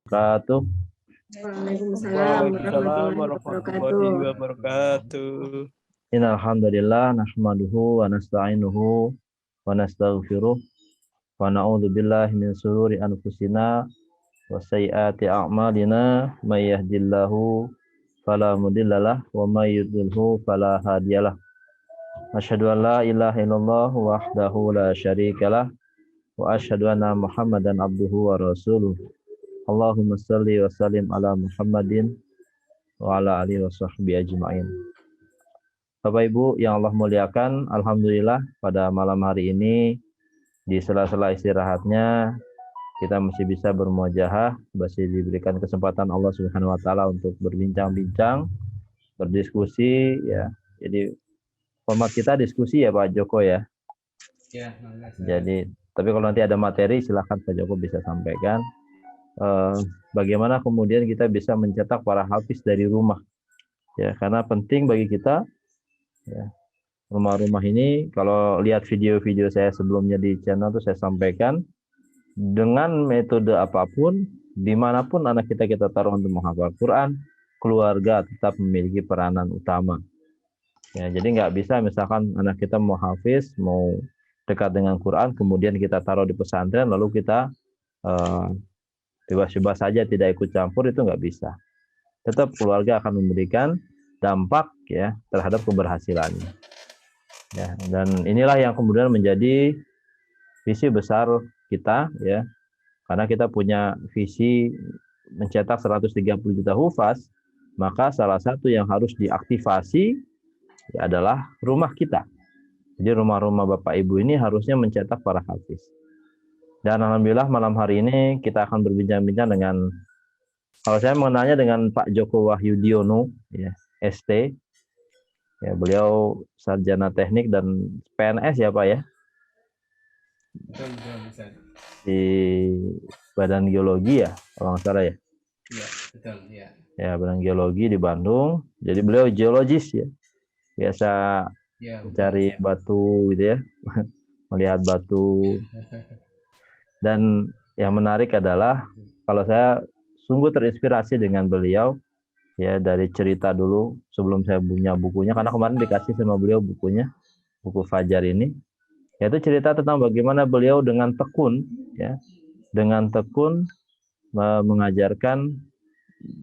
wabarakatuh. Waalaikumsalam Waalaikumsalam warahmatullahi warahmatullahi wabarakatuh. Innal hamdalillah nahmaduhu wa nasta'inuhu wa nastaghfiruh wa na'udzu billahi min shururi anfusina wa sayyiati a'malina may yahdihillahu fala mudhillalah wa may yudhlilhu fala hadiyalah. Asyhadu an la ilaha illallah wahdahu la syarikalah wa asyhadu anna Muhammadan abduhu wa rasuluh. Allahumma shalli wa sallim ala Muhammadin wa ala alihi wa sahbihi ajma'in. Bapak Ibu yang Allah muliakan, alhamdulillah pada malam hari ini di sela-sela istirahatnya kita masih bisa bermuajahah, masih diberikan kesempatan Allah Subhanahu wa taala untuk berbincang-bincang, berdiskusi ya. Jadi format kita diskusi ya Pak Joko ya. Ya, Jadi tapi kalau nanti ada materi silahkan Pak Joko bisa sampaikan. Bagaimana kemudian kita bisa mencetak para hafiz dari rumah ya, karena penting bagi kita ya. Rumah-rumah ini kalau lihat video-video saya sebelumnya di channel itu saya sampaikan dengan metode apapun dimanapun anak kita taruh untuk menghafal Quran, keluarga tetap memiliki peranan utama ya. Jadi nggak bisa misalkan anak kita mau hafiz, mau dekat dengan Quran, kemudian kita taruh di pesantren lalu kita bebas-bebas saja tidak ikut campur, itu nggak bisa. Tetap keluarga akan memberikan dampak ya terhadap keberhasilannya. Ya, dan inilah yang kemudian menjadi visi besar kita ya. Karena kita punya visi mencetak 130 juta hufaz, maka salah satu yang harus diaktifasi ya adalah rumah kita. Jadi rumah-rumah Bapak Ibu ini harusnya mencetak para hafiz. Dan alhamdulillah malam hari ini kita akan berbincang-bincang dengan, kalau saya mengenalnya dengan Pak Joko Wahyudiono ya, ST. Ya, beliau sarjana teknik dan PNS ya Pak ya. Betul. Di Badan Geologi ya, kalau nggak salah ya. Iya, betul ya. Ya, Badan Geologi di Bandung. Jadi beliau geologis ya. Biasa mencari batu gitu ya. Melihat batu. Dan yang menarik adalah kalau saya sungguh terinspirasi dengan beliau ya, dari cerita dulu sebelum saya punya bukunya, karena kemarin dikasih sama beliau bukunya, buku Fajar ini, yaitu cerita tentang bagaimana beliau dengan tekun ya, dengan tekun mengajarkan,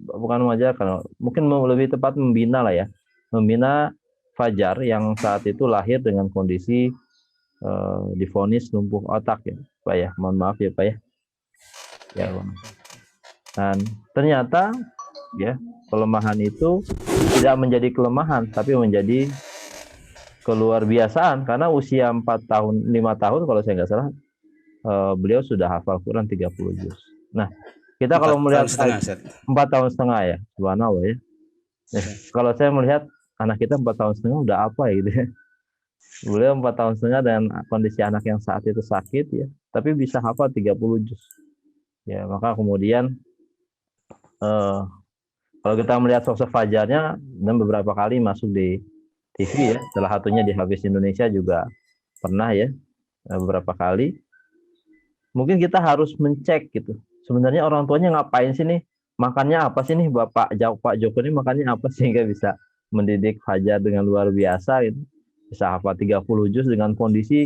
bukan mengajarkan, mungkin lebih tepat membina lah ya, membina Fajar yang saat itu lahir dengan kondisi divonis lumpuh otak ya Pak ya, mohon maaf ya Pak ya. Ya, dan ternyata ya kelemahan itu tidak menjadi kelemahan tapi menjadi keluar biasaan, karena usia 5 tahun kalau saya nggak salah beliau sudah hafal Quran 30 juz. Nah, kita kalau melihat 4 tahun setengah ya, subhanallah ya. Kalau saya melihat anak kita 4 tahun setengah udah apa ya gitu ya. Beliau 4 tahun setengah dan kondisi anak yang saat itu sakit ya, tapi bisa hafal 30 juz. Ya, maka kemudian kalau kita melihat sosok Fajarnya dan beberapa kali masuk di TV ya, salah satunya di Hafiz Indonesia juga pernah ya, beberapa kali. Mungkin kita harus mencek gitu. Sebenarnya orang tuanya ngapain sih nih? Makannya apa sih nih Pak Joko ini, makannya apa sehingga bisa mendidik Fajar dengan luar biasa gitu. Bisa hafal 30 juz dengan kondisi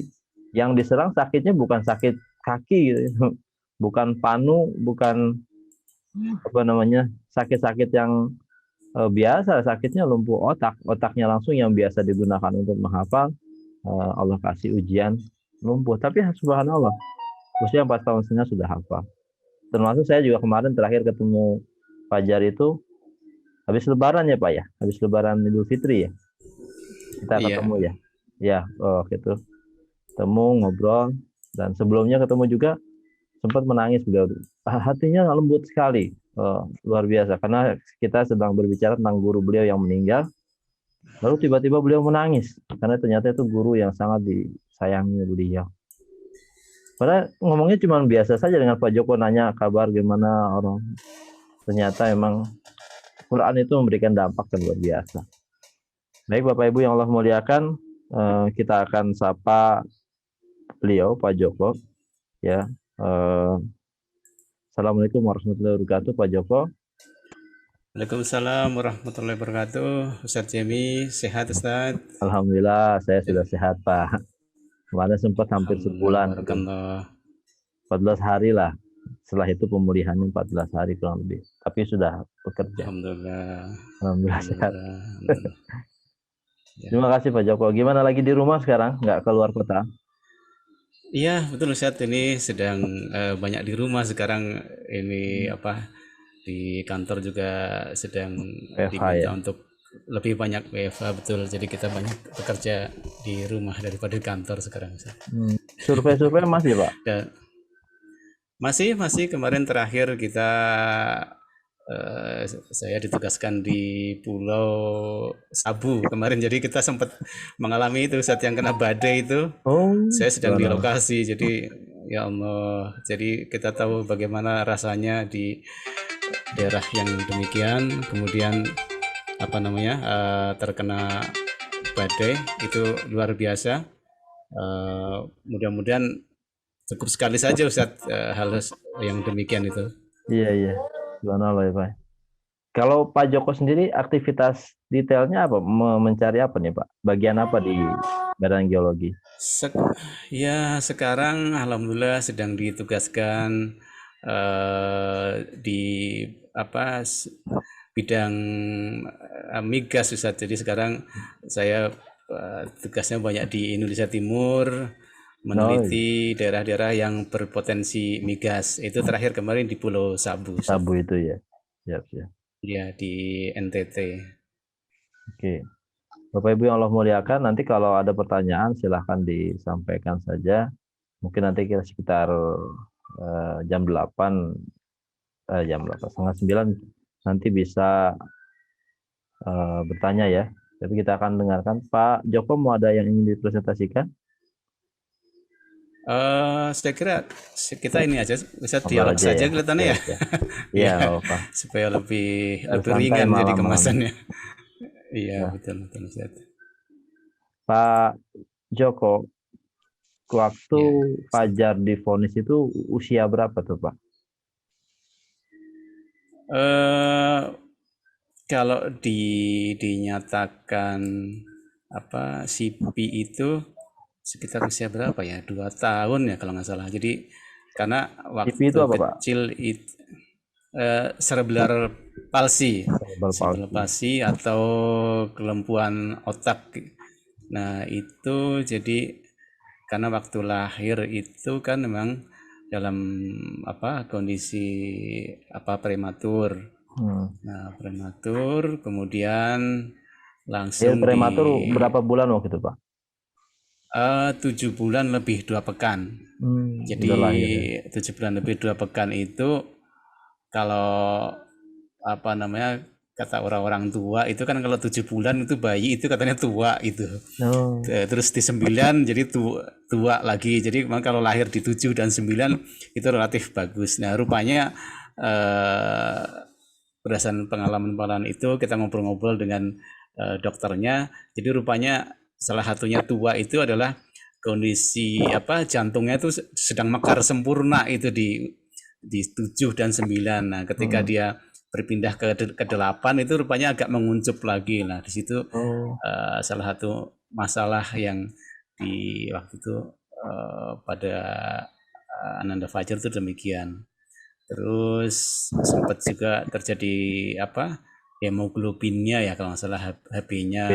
yang diserang sakitnya bukan sakit kaki gitu. Bukan panu, bukan apa namanya, sakit-sakit yang biasa, sakitnya lumpuh otaknya langsung yang biasa digunakan untuk menghafal, Allah kasih ujian lumpuh, tapi subhanallah usia 4 tahun setengah sudah hafal. Termasuk saya juga kemarin terakhir ketemu Fajar itu habis lebaran ya Pak ya, habis lebaran Idul Fitri ya kita ketemu ya gitu, ketemu ngobrol, dan sebelumnya ketemu juga sempat menangis beliau, hatinya lembut sekali. Luar biasa, karena kita sedang berbicara tentang guru beliau yang meninggal, lalu tiba-tiba beliau menangis karena ternyata itu guru yang sangat disayangi beliau. Padahal ngomongnya cuma biasa saja dengan Pak Joko, nanya kabar gimana orang, ternyata emang Quran itu memberikan dampak yang luar biasa. Baik Bapak Ibu yang Allah muliakan, kita akan sapa beliau Pak Joko ya. Assalamualaikum warahmatullahi wabarakatuh, Pak Joko. Waalaikumsalam warahmatullahi wabarakatuh. Ustadz Jemi, sehat Ustadz? Alhamdulillah saya sudah sehat, Pak. Kemarin sempat hampir Alhamdulillah, sebulan itu, barakallah. 14 hari lah. Setelah itu pemulihannya 14 hari kurang lebih. Tapi sudah bekerja. Alhamdulillah, Alhamdulillah sehat. alhamdulillah. Ya. Terima kasih Pak Joko. Gimana lagi di rumah sekarang? Nggak keluar kota? Iya, betul Ustadz, ini sedang banyak di rumah sekarang. Ini apa, di kantor juga sedang WFH diminta ya? untuk lebih banyak WFH, betul. Jadi kita banyak bekerja di rumah daripada di kantor sekarang Ustadz. Survei-survei masih Pak? Dan masih kemarin terakhir kita saya ditugaskan di Pulau Sabu kemarin, jadi kita sempat mengalami itu saat yang kena badai itu. Oh, Saya sedang di gimana? lokasi, jadi ya Allah, jadi kita tahu bagaimana rasanya di daerah yang demikian, kemudian apa namanya terkena badai itu luar biasa. Mudah-mudahan cukup sekali saja Ustadz hal yang demikian itu. Iya. Subhanallah ya Pak. Kalau Pak Joko sendiri aktivitas detailnya apa? Mencari apa nih Pak? Bagian apa di Badan Geologi? Ya sekarang alhamdulillah sedang ditugaskan di apa bidang migas Ustadz. Jadi sekarang saya tugasnya banyak di Indonesia Timur, meneliti daerah-daerah yang berpotensi migas. Itu terakhir kemarin di Pulau Sabu, Ustadz. Sabu itu ya. Siap. Ya di NTT. Oke. Bapak Ibu yang Allah muliakan, nanti kalau ada pertanyaan silahkan disampaikan saja. Mungkin nanti kita sekitar jam 8, setengah 9 nanti bisa bertanya ya. Tapi kita akan dengarkan. Pak Joko mau ada yang ingin dipresentasikan? Saya kira kita ini aja bisa Ngobrol dialog aja saja ya. kelihatannya ya. Iya, Ya, Pak. supaya lebih Santai ringan jadi malam-malam. kemasannya. Iya, Ya. betul Ustaz. Pak Joko, waktu Ya. Fajar divonis itu usia berapa tuh Pak? Kalau dinyatakan apa CP itu sekitar usia berapa ya? 2 tahun ya kalau nggak salah. Jadi karena waktu CP itu apa Pak? kecil itu cerebral palsy, cerebral palsy atau kelumpuhan otak. Nah itu jadi karena waktu lahir itu kan memang dalam apa kondisi apa prematur. Nah prematur kemudian langsung prematur berapa bulan waktu itu Pak? 7 bulan lebih 2 pekan. Jadi 7 bulan lebih 2 pekan itu kalau apa namanya kata orang-orang tua itu kan kalau 7 bulan itu bayi itu katanya tua itu. Terus di 9 jadi tua lagi. Jadi memang kalau lahir di 7 dan 9 itu relatif bagus. Nah rupanya berdasarkan pengalaman itu kita ngobrol-ngobrol dengan dokternya. Jadi rupanya salah satunya tua itu adalah kondisi apa jantungnya itu sedang mekar sempurna itu di 7 dan 9. Nah, ketika dia berpindah ke 8 itu rupanya agak menguncup lagi. Nah, di situ salah satu masalah yang di waktu itu pada Ananda Fajar itu demikian. Terus sempat juga terjadi apa? Hemoglobinnya ya kalau nggak salah HB-nya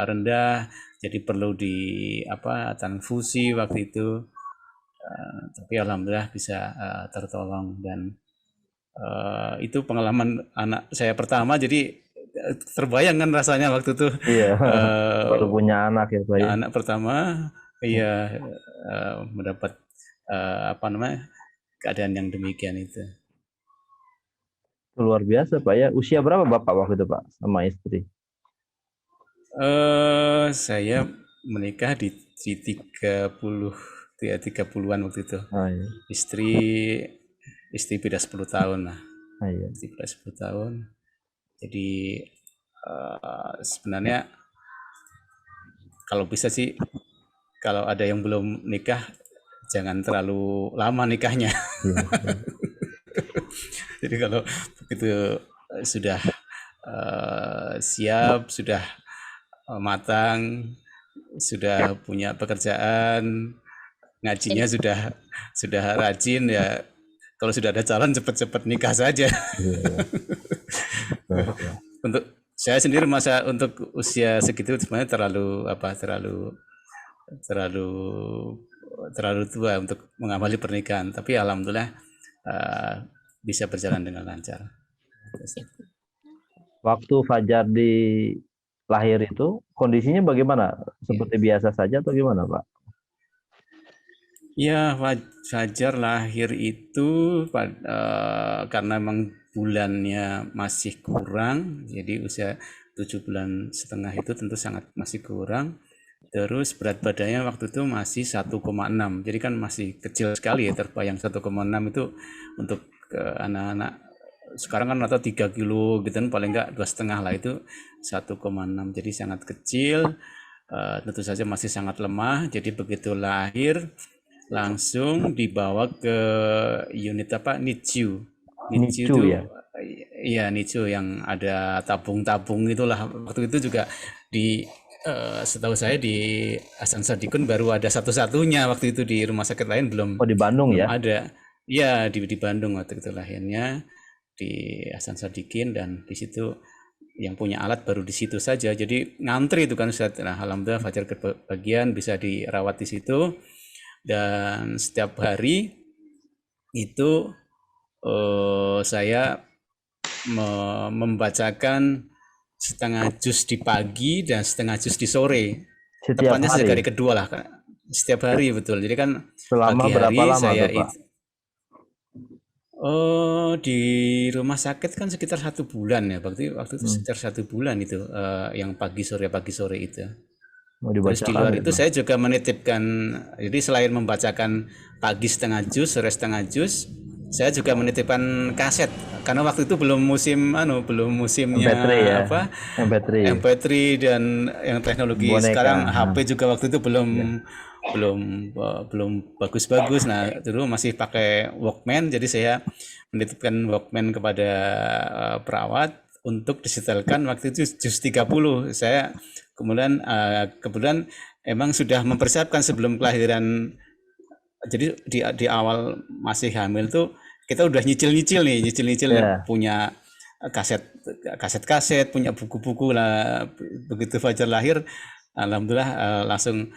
rendah, jadi perlu di apa transfusi waktu itu. Tapi alhamdulillah bisa tertolong dan itu pengalaman anak saya pertama, jadi terbayang kan rasanya waktu itu. Iya. Baru punya anak ya Pak. Anak pertama, iya mendapat apa namanya keadaan yang demikian itu. Luar biasa Pak ya. Usia berapa Bapak waktu itu Pak sama istri? Saya menikah di 30-an waktu itu. Iya. Istri beda 10 tahun lah. Iya. Istri beda 10 tahun. Jadi sebenarnya kalau bisa sih kalau ada yang belum nikah jangan terlalu lama nikahnya. Jadi kalau begitu sudah siap, sudah matang, sudah punya pekerjaan, ngajinya sudah rajin ya. Kalau sudah ada calon cepat-cepat nikah saja. Untuk saya sendiri masa untuk usia segitu sebenarnya terlalu terlalu tua untuk mengamali pernikahan. Tapi alhamdulillah bisa berjalan dengan lancar. Waktu Fajar di lahir itu kondisinya bagaimana? Seperti biasa saja atau gimana, Pak? Ya, Fajar lahir itu karena memang bulannya masih kurang, jadi usia 7,5 bulan itu tentu sangat masih kurang. Terus berat badannya waktu itu masih 1,6, jadi kan masih kecil sekali ya, terbayang 1,6 itu untuk anak-anak sekarang kan rata 3 kilo gitu kan, paling enggak 2,5 lah, itu 1,6, jadi sangat kecil. Tentu saja masih sangat lemah, jadi begitu lahir langsung dibawa ke unit NICU. NICU itu ya? Iya, NICU yang ada tabung-tabung itulah. Waktu itu juga di setahu saya di Hasan Sadikin baru ada satu-satunya, waktu itu di rumah sakit lain belum. Oh, di Bandung belum ya? ada. Iya, di Bandung waktu itu lahirnya di Hasan Sadikin, dan di situ yang punya alat baru di situ saja. Jadi ngantri itu kan Ustaz. Nah, alhamdulillah Fajar kebagian bisa dirawat di situ. Dan setiap hari itu saya membacakan setengah juz di pagi dan setengah juz di sore. Setiap Tepatnya hari? sejak hari kedua lah, setiap hari, betul. Jadi kan Selama pagi berapa hari lama saya tuh, Pak? di rumah sakit kan sekitar 1 bulan ya, waktu itu sekitar 1 bulan itu, yang pagi sore itu. Mau Terus di dibacakan luar itu? itu saya juga menitipkan, jadi selain membacakan pagi setengah juz, sore setengah juz, saya juga menitipkan kaset karena waktu itu belum musimnya MP3 ya? apa MP3. MP3 dan yang teknologi Boneka. sekarang, HP juga waktu itu belum bagus-bagus. Nah, dulu masih pakai Walkman, jadi saya menitipkan Walkman kepada perawat untuk disetelkan waktu itu juz 30. Saya kemudian emang sudah mempersiapkan sebelum kelahiran. Jadi di awal masih hamil tuh kita udah nyicil Yeah. punya kaset, punya buku-buku lah. Begitu Fajar lahir, alhamdulillah langsung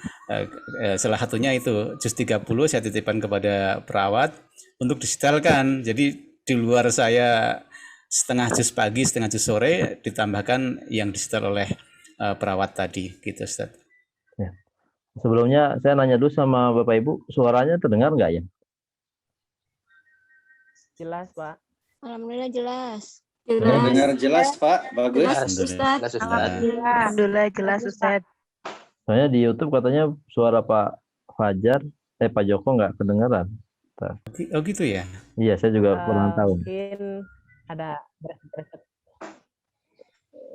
salah satunya itu juz 30 saya titipkan kepada perawat untuk disetelkan. Jadi di luar saya setengah juz pagi, setengah juz sore, ditambahkan yang disetel oleh perawat tadi, gitu Ustaz. Ya. Sebelumnya saya nanya dulu sama Bapak Ibu, suaranya terdengar nggak ya? Jelas, Pak. Alhamdulillah jelas. Dengar jelas, Pak. Bagus. Jelas, Ustaz. Alhamdulillah jelas, Ustaz. Soalnya di YouTube katanya suara Pak Fajar, Pak Joko nggak kedengaran. Oh gitu ya? Iya, saya juga kurang tahu. Mungkin ada beres-beres.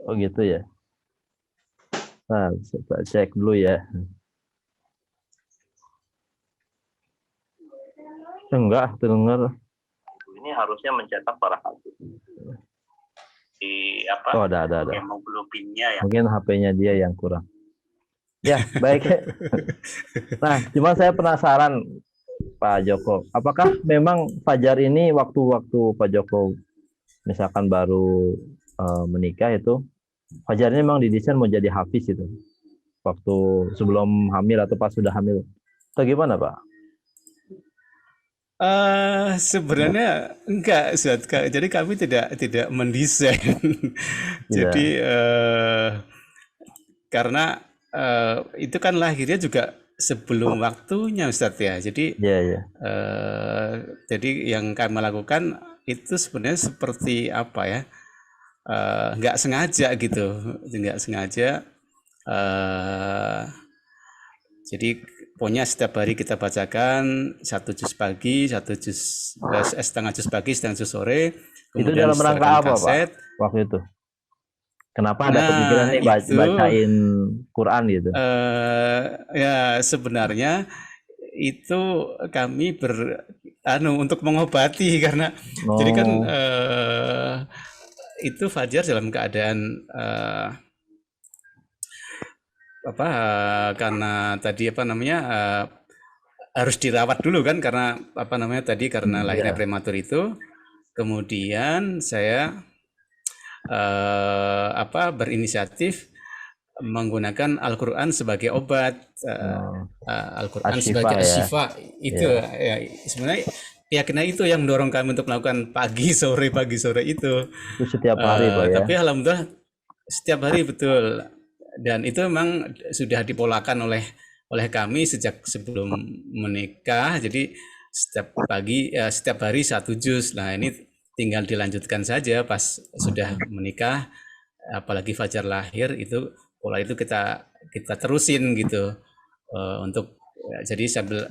Oh gitu ya. Nah, saya cek dulu ya. Enggak, terdengar. Ini harusnya mencetak para hafiz. Di apa? Oh, ada. Hemoglobinnya ya. Mungkin HP-nya dia yang kurang. Ya, baik. Nah, cuma saya penasaran, Pak Joko, apakah memang Fajar ini waktu-waktu Pak Joko misalkan baru menikah itu, Fajar ini memang didesain mau jadi hafiz itu? Waktu sebelum hamil atau pas sudah hamil? Atau gimana, Pak? Sebenarnya enggak, Ustaz. Jadi kami tidak mendesain. Jadi karena itu kan lahirnya juga sebelum waktunya, Ustaz ya. Jadi jadi yang kami lakukan itu sebenarnya seperti apa ya? Nggak sengaja gitu, nggak sengaja. Jadi pokoknya setiap hari kita bacakan 1 juz pagi, 1 juz setengah juz pagi, setengah juz sore. Itu dalam rangka apa, Pak? Waktu itu? Kenapa ada kepikiran nih bacain Quran gitu? Ya sebenarnya itu kami untuk mengobati karena jadi kan Oh, itu Fajar dalam keadaan karena tadi harus dirawat dulu kan karena karena lahirnya ya. prematur itu. Kemudian saya berinisiatif menggunakan Al-Quran sebagai obat, Al-Quran Asyifa sebagai ya. asyifa itu ya, sebenarnya keyakinan itu yang mendorong kami untuk melakukan pagi sore itu. Itu setiap hari Pak ya. Tapi alhamdulillah setiap hari betul, dan itu memang sudah dipolakan oleh kami sejak sebelum menikah. Jadi setiap hari 1 juz. Nah ini tinggal dilanjutkan saja pas sudah menikah, apalagi Fajar lahir itu pola itu kita terusin gitu. Jadi sambil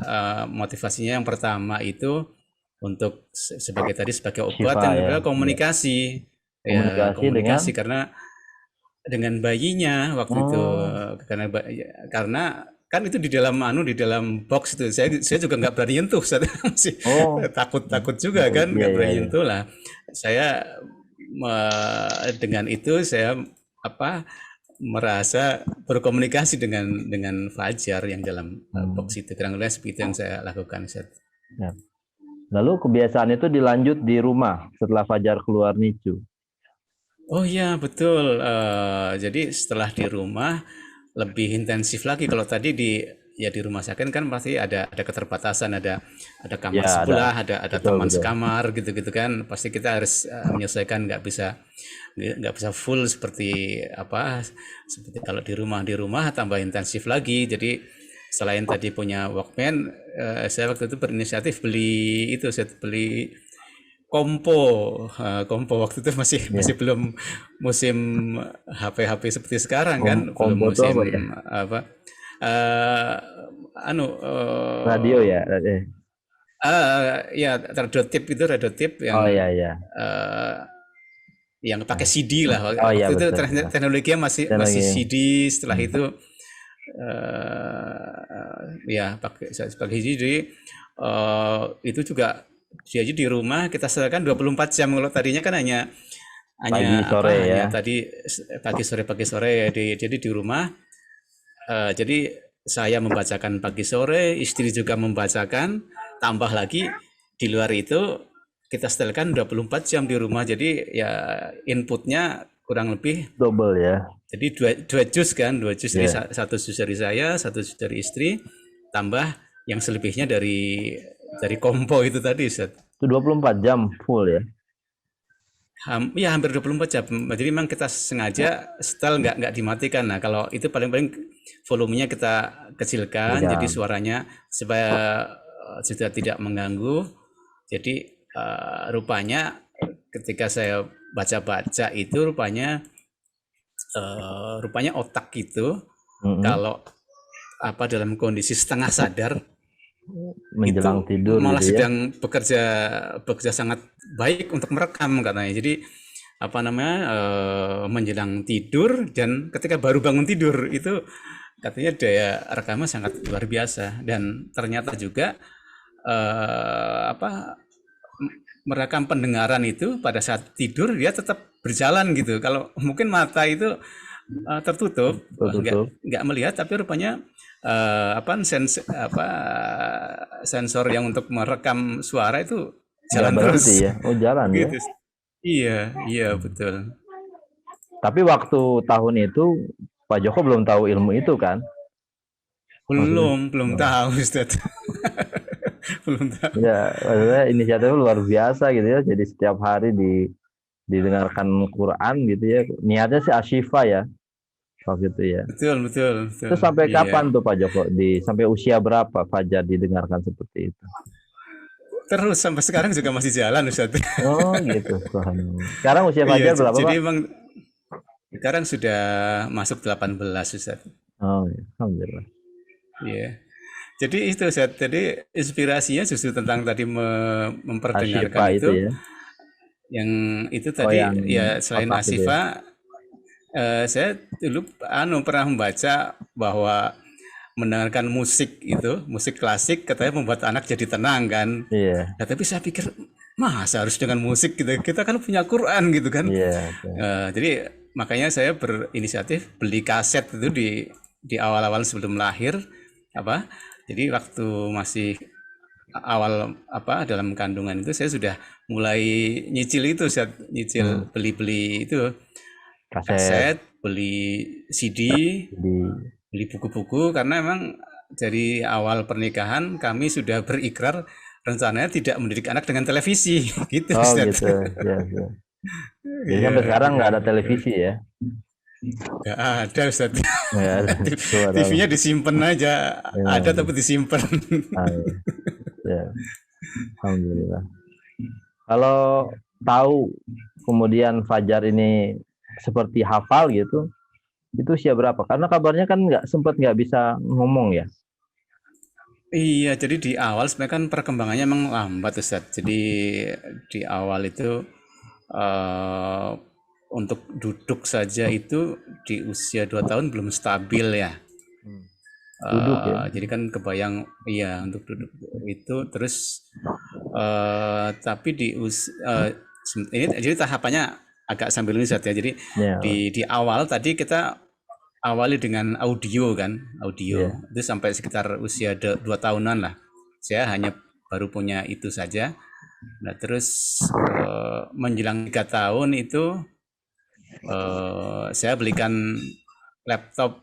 motivasinya yang pertama itu untuk sebagai obat, Syifa dan ya. kedua komunikasi. Ya, komunikasi karena dengan bayinya waktu itu, karena kan itu di dalam box itu saya juga nggak berani nyentuh, saya masih takut juga kan, nggak berani nyentuh lah. Saya dengan itu saya merasa berkomunikasi dengan Fajar yang dalam box itu. Kurang lebih seperti itu yang saya lakukan. Ya. Lalu kebiasaan itu dilanjut di rumah setelah Fajar keluar NICU. Oh iya betul. Jadi setelah di rumah lebih intensif lagi. Kalau tadi di rumah sakit kan pasti ada keterbatasan, ada kamar sebelah, ada teman sekamar gitu kan. Pasti kita harus menyesuaikan, nggak bisa full seperti kalau di rumah tambah intensif lagi. Jadi selain tadi punya Walkman, saya waktu itu berinisiatif beli Kompo waktu itu masih belum musim HP seperti sekarang kan, belum musim radio ya. Ya radio tip yang yang pakai CD lah. Waktu itu teknologinya masih CD. Setelah itu pakai CD. Itu juga jadi di rumah kita sediakan 24 jam. Kalau tadinya kan hanya pagi sore ya. Tadi pagi sore. Jadi di rumah, jadi saya membacakan pagi sore, istri juga membacakan, tambah lagi di luar itu kita setelkan 24 jam di rumah. Jadi ya inputnya kurang lebih double ya. Jadi dua juz kan, 2 juz dari 1 juz dari saya, 1 juz dari istri, tambah yang selebihnya dari Kompo itu tadi, Ustaz. Itu 24 jam full ya? Ya hampir 24 jam. Jadi memang kita sengaja setel nggak dimatikan. Nah kalau itu paling-paling volumenya kita kecilkan, jadi suaranya supaya sudah tidak mengganggu. Jadi rupanya ketika saya baca-baca itu rupanya otak itu kalau dalam kondisi setengah sadar menjelang itu tidur malah gitu sedang bekerja sangat baik untuk merekam katanya. Jadi menjelang tidur dan ketika baru bangun tidur itu katanya daya rekamnya sangat luar biasa. Dan ternyata juga merekam pendengaran itu pada saat tidur dia tetap berjalan gitu. Kalau mungkin mata itu tertutup. Nggak melihat, tapi rupanya sensor yang untuk merekam suara itu jalan terus ya. Oh jalan gitu. Ya. Iya betul. Tapi waktu tahun itu Pak Joko belum tahu ilmu itu kan? Belum tahu, Ustaz. Belum tahu. Ya, inisiatifnya luar biasa gitu ya. Jadi setiap hari didengarkan Quran gitu ya. Niatnya sih asyifa ya. Waktu itu ya. Betul. Itu sampai kapan tuh Pak Joko? Sampai usia berapa Fajar didengarkan seperti itu? Terus sampai sekarang juga masih jalan, Ustaz. Oh gitu. Sekarang usia Fajar berapa, Pak? Jadi emang sekarang sudah masuk 18, Ustaz. Oh, alhamdulillah. Iya. Jadi itu, Ustaz. Jadi inspirasinya justru tentang tadi memperdengarkan itu ya. Yang itu tadi selain asyifa, saya dulu pernah membaca bahwa mendengarkan musik itu, musik klasik katanya membuat anak jadi tenang kan. Iya. Nah, tapi saya pikir masa harus dengan musik gitu. Kita kan punya Quran gitu kan. Iya. Betul. Jadi makanya saya berinisiatif beli kaset itu di awal-awal sebelum lahir apa. Jadi waktu masih awal apa dalam kandungan itu saya sudah mulai nyicil itu, saya nyicil beli-beli itu Kaset kaset, beli CD, di beli buku-buku karena memang dari awal pernikahan kami sudah berikrar rencananya tidak mendidik anak dengan televisi gitu. Oh Ustaz. gitu. Iya, iya. Jadi Iya, sampai sekarang nggak ada iya. televisi ya? Nggak ada Ustaz. Nggak ada. Itu adalah- TV-nya disimpan aja, Ya. ada tapi disimpan. Ah, iya. Ya. Alhamdulillah. Kalau tahu kemudian Fajar ini seperti hafal gitu, itu usia berapa? Karena kabarnya kan nggak bisa ngomong ya. Iya, jadi di awal sebenarnya kan perkembangannya emang lambat Ustaz. Jadi di awal itu eh, untuk duduk saja itu di usia 2 tahun belum stabil ya. Duduk ya? Jadi kan kebayang iya untuk duduk itu terus tapi ini jadi tahapannya agak sambil ini Ustaz ya. Jadi Ya. di awal tadi kita awali dengan audio kan, audio Iya. itu sampai sekitar usia 2 tahunan lah. Saya hanya baru punya itu saja. Nah terus menjelang 3 tahun itu saya belikan laptop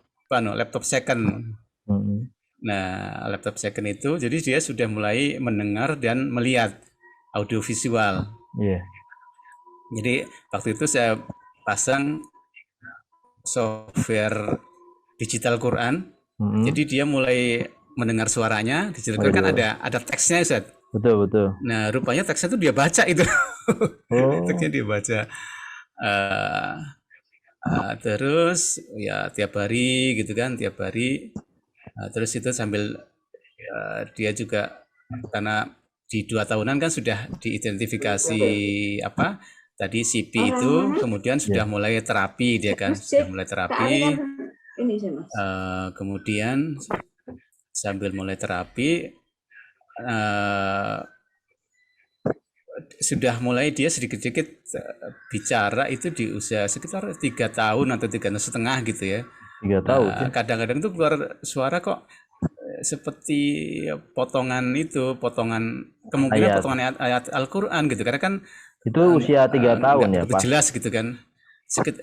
second. Mm-mm. Nah laptop second itu jadi dia sudah mulai mendengar dan melihat audiovisual. Iya. Jadi waktu itu saya pasang software digital Quran. Mm-mm. Jadi dia mulai mendengar suaranya. Digital Quran kan ada teksnya Ustaz. Betul betul. Nah rupanya teksnya itu dia baca itu. Oh. Teksnya dia baca. Terus ya tiap hari gitu kan, tiap hari. Terus itu sambil dia juga karena di 2 tahunan kan sudah diidentifikasi apa tadi CP itu, kemudian sudah mulai terapi dia kan, sudah mulai terapi. Kemudian sambil mulai terapi sudah mulai dia sedikit-sedikit bicara itu di usia sekitar 3 tahun atau 3,5 gitu ya. 3 tahun. Nah, kadang-kadang tuh keluar suara kok seperti potongan kemungkinan Ayat. potongan ayat Al-Quran gitu, karena kan Itu usia 3 tahun nggak ya, begitu Pak? jelas gitu kan,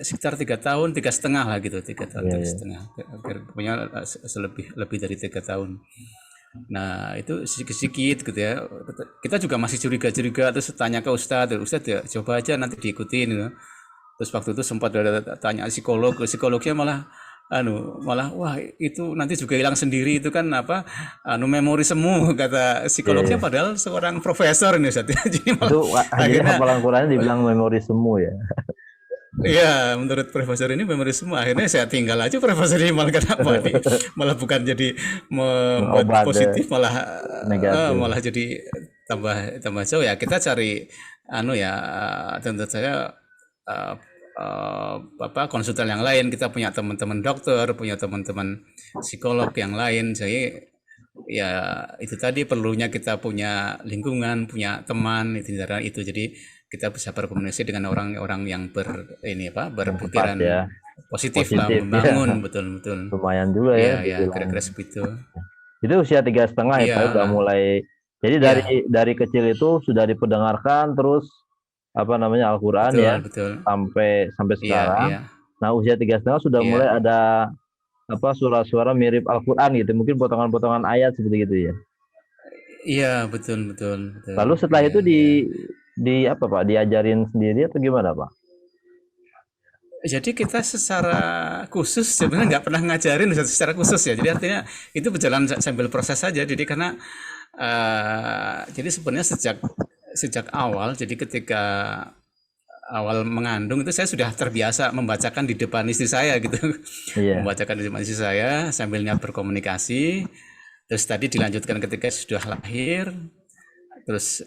sekitar 3 tahun 3,5 lah gitu, 3 tahun Iya, 3,5, pokoknya lebih dari 3 tahun. Nah itu sedikit-sedikit gitu ya, kita juga masih curiga-curiga, terus tanya ke Ustadz ya coba aja nanti diikutin gitu. Terus waktu itu sempat ada tanya psikolognya malah wah itu nanti juga hilang sendiri itu kan apa memori semu kata psikolognya, Iya. padahal seorang profesor ini Ustadz. Jadi Itu jadi akhirnya hafalan Qurannya dibilang memori semu ya. iya menurut profesor ini memori semua, akhirnya saya tinggal aja profesor ini, malah kenapa nih malah bukan jadi membuat Obat, positif, malah negatif. malah jadi tambah jauh ya. Kita cari tentu saja konsultan yang lain, kita punya teman-teman dokter, punya teman-teman psikolog yang lain. Jadi ya itu tadi perlunya kita punya lingkungan, punya teman itu jadi kita bisa berkomunikasi dengan orang-orang yang berpikiran ya. positif lah, Positif, membangun, ya. betul. Lumayan juga ya. Iya, dibilang. kira-kira seperti itu. Itu usia 3,5 ya, Iya. Pak, udah mulai. Jadi dari kecil itu sudah diperdengarkan terus Al-Quran ya Betul. sampai sekarang. Iya. Nah usia 3,5 sudah Iya. mulai ada suara-suara mirip Al-Quran gitu, mungkin potongan-potongan ayat seperti gitu ya. Iya, betul. Lalu setelah Iya, itu diajarin sendiri atau gimana Pak? Jadi kita secara khusus sebenarnya nggak pernah ngajarin secara khusus ya. Jadi artinya itu berjalan sambil proses saja. Jadi karena jadi sebenarnya sejak awal, jadi ketika awal mengandung itu saya sudah terbiasa membacakan di depan istri saya gitu. Iya. Membacakan di depan istri saya sambilnya berkomunikasi. Terus tadi dilanjutkan ketika sudah lahir. Terus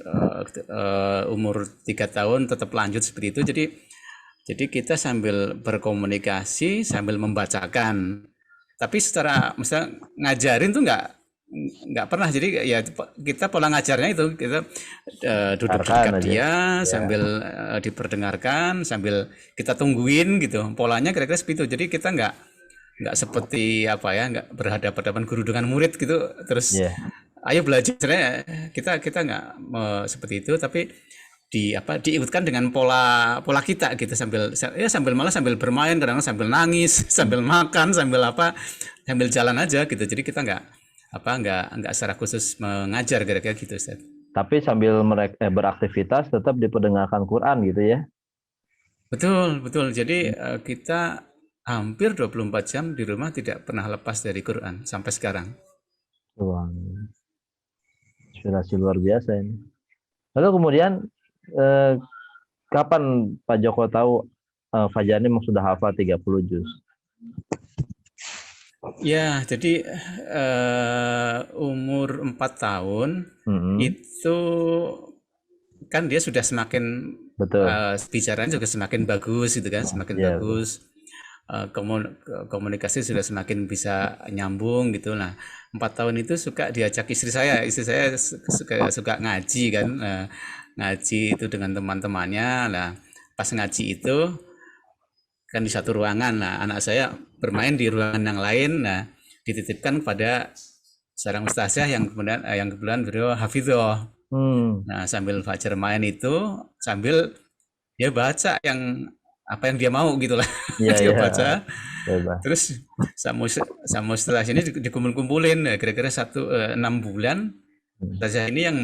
umur 3 tahun tetap lanjut seperti itu. Jadi kita sambil berkomunikasi sambil membacakan. Tapi secara misalnya ngajarin tuh nggak pernah. Jadi ya kita pola ngajarnya itu kita duduk Dengarkan dekat aja. dia Ya. sambil diperdengarkan, sambil kita tungguin gitu. Polanya kira-kira seperti itu. Jadi kita nggak seperti apa ya, nggak berhadapan-hadapan guru dengan murid gitu. Terus Iya. ayo belajar. Sebenarnya kita nggak seperti itu, tapi diikutkan dengan pola kita gitu, sambil malah sambil bermain, kadang sambil nangis, sambil makan, sambil jalan aja gitu. Jadi kita nggak secara khusus mengajar kira-kira gitu, Ustaz. Tapi sambil mereka beraktivitas tetap diperdengarkan Quran gitu ya. Betul. Jadi kita hampir 24 jam di rumah tidak pernah lepas dari Quran sampai sekarang. Wah, inspirasi luar biasa ini. Lalu kemudian kapan Pak Joko tahu Fajar ini sudah hafal 30 juz? Ya, jadi umur 4 tahun itu kan dia sudah semakin Betul. bicaranya juga semakin bagus gitu kan, semakin Iya, bagus. Komunikasi sudah semakin bisa nyambung gitu. Nah, 4 tahun itu suka diajak istri saya suka ngaji kan, ngaji itu dengan teman-temannya. Nah, pas ngaji itu kan di satu ruangan. Nah, anak saya bermain di ruangan yang lain. Nah, dititipkan kepada seorang ustazah yang kebetulan beliau hafidhoh. Nah, sambil Fajar main itu, sambil dia baca apa yang dia mau gitu lah. Iya, Dia iya. baca. Bebas. Terus sama ustazah ini dikumpul-kumpulin kira-kira 6 bulan. Ustazah ini yang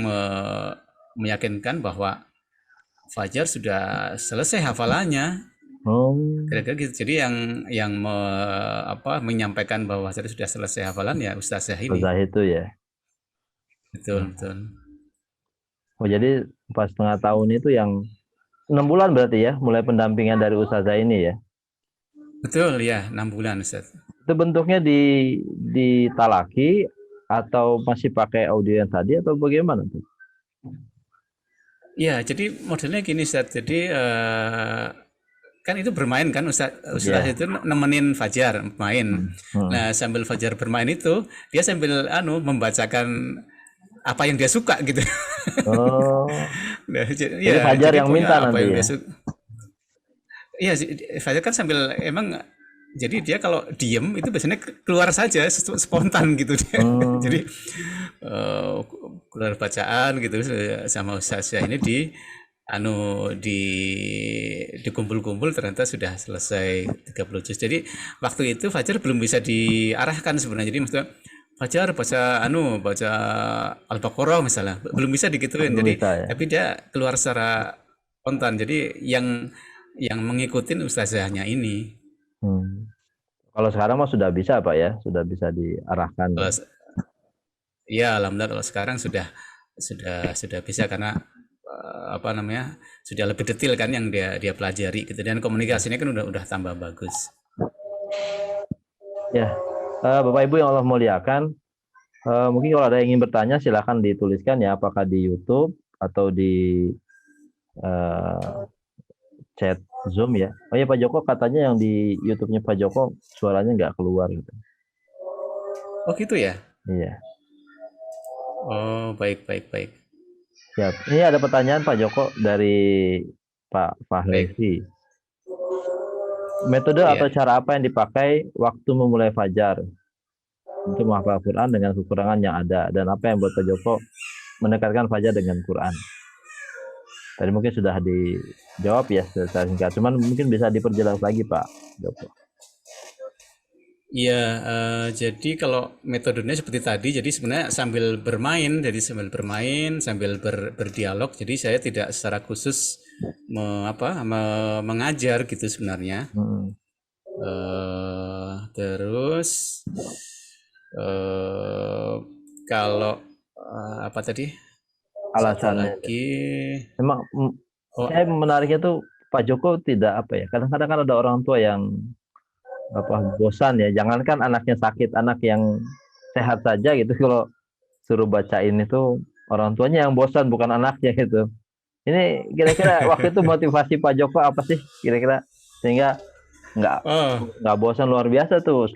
meyakinkan bahwa Fajar sudah selesai hafalannya. Kira-kira gitu. Jadi yang menyampaikan bahwa Fajar sudah selesai hafalan ya ustazah ini. Ustazah itu ya. Betul. Oh, jadi pas setengah tahun itu yang 6 bulan berarti ya, mulai pendampingan dari ustazah ini ya. Betul ya, 6 bulan Ustaz. Itu bentuknya ditalaki atau masih pakai audio yang tadi atau bagaimana tuh? Ya, jadi modelnya gini Ustaz. Jadi kan itu bermain kan Ustaz itu nemenin Fajar main. Nah, sambil Fajar bermain itu dia sambil membacakan apa yang dia suka gitu. Oh. Nah, jadi Fajar yang minta nanti ya. Iya, Fajar kan sambil jadi dia kalau diem itu biasanya keluar saja spontan gitu dia. Jadi keluar bacaan gitu sama ustazah ini dikumpul-kumpul ternyata sudah selesai 30 juz. Jadi waktu itu Fajar belum bisa diarahkan sebenarnya. Jadi maksudnya Fajar baca Al-Baqarah misalnya, belum bisa digituin. Jadi ya. tapi dia keluar secara spontan. Jadi yang mengikutin ustazahnya ini. Kalau sekarang mah sudah bisa Pak ya, sudah bisa diarahkan. Ya, alhamdulillah kalau sekarang sudah bisa karena sudah lebih detail kan yang dia pelajari gitu, dan komunikasinya kan udah tambah bagus. Ya, Bapak Ibu yang Allah muliakan, mungkin kalau ada yang ingin bertanya silahkan dituliskan ya, apakah di YouTube atau di chat Zoom ya. Oh ya Pak Joko, katanya yang di YouTube-nya Pak Joko suaranya nggak keluar gitu. Oh gitu ya? Iya. Oh baik. Siap. Ini ada pertanyaan Pak Joko dari Pak Fahlevi. Metode atau cara apa yang dipakai waktu memulai Fajar untuk menghafal Quran dengan kekurangan yang ada, dan apa yang buat Pak Joko mendekatkan Fajar dengan Quran? Tadi mungkin sudah dijawab ya secara singkat, cuman mungkin bisa diperjelas lagi Pak Joko. Iya, jadi kalau metodenya seperti tadi, jadi sebenarnya sambil bermain, sambil berdialog. Jadi saya tidak secara khusus mengajar gitu sebenarnya. Terus kalau apa tadi? Alasannya lagi, memang saya menariknya tuh Pak Joko tidak kadang-kadang kan ada orang tua yang bosan ya, jangankan anaknya sakit, anak yang sehat saja gitu kalau suruh bacain itu orang tuanya yang bosan, bukan anaknya gitu. Ini kira-kira waktu itu motivasi Pak Joko apa sih kira-kira sehingga Oh, nggak bosan luar biasa tuh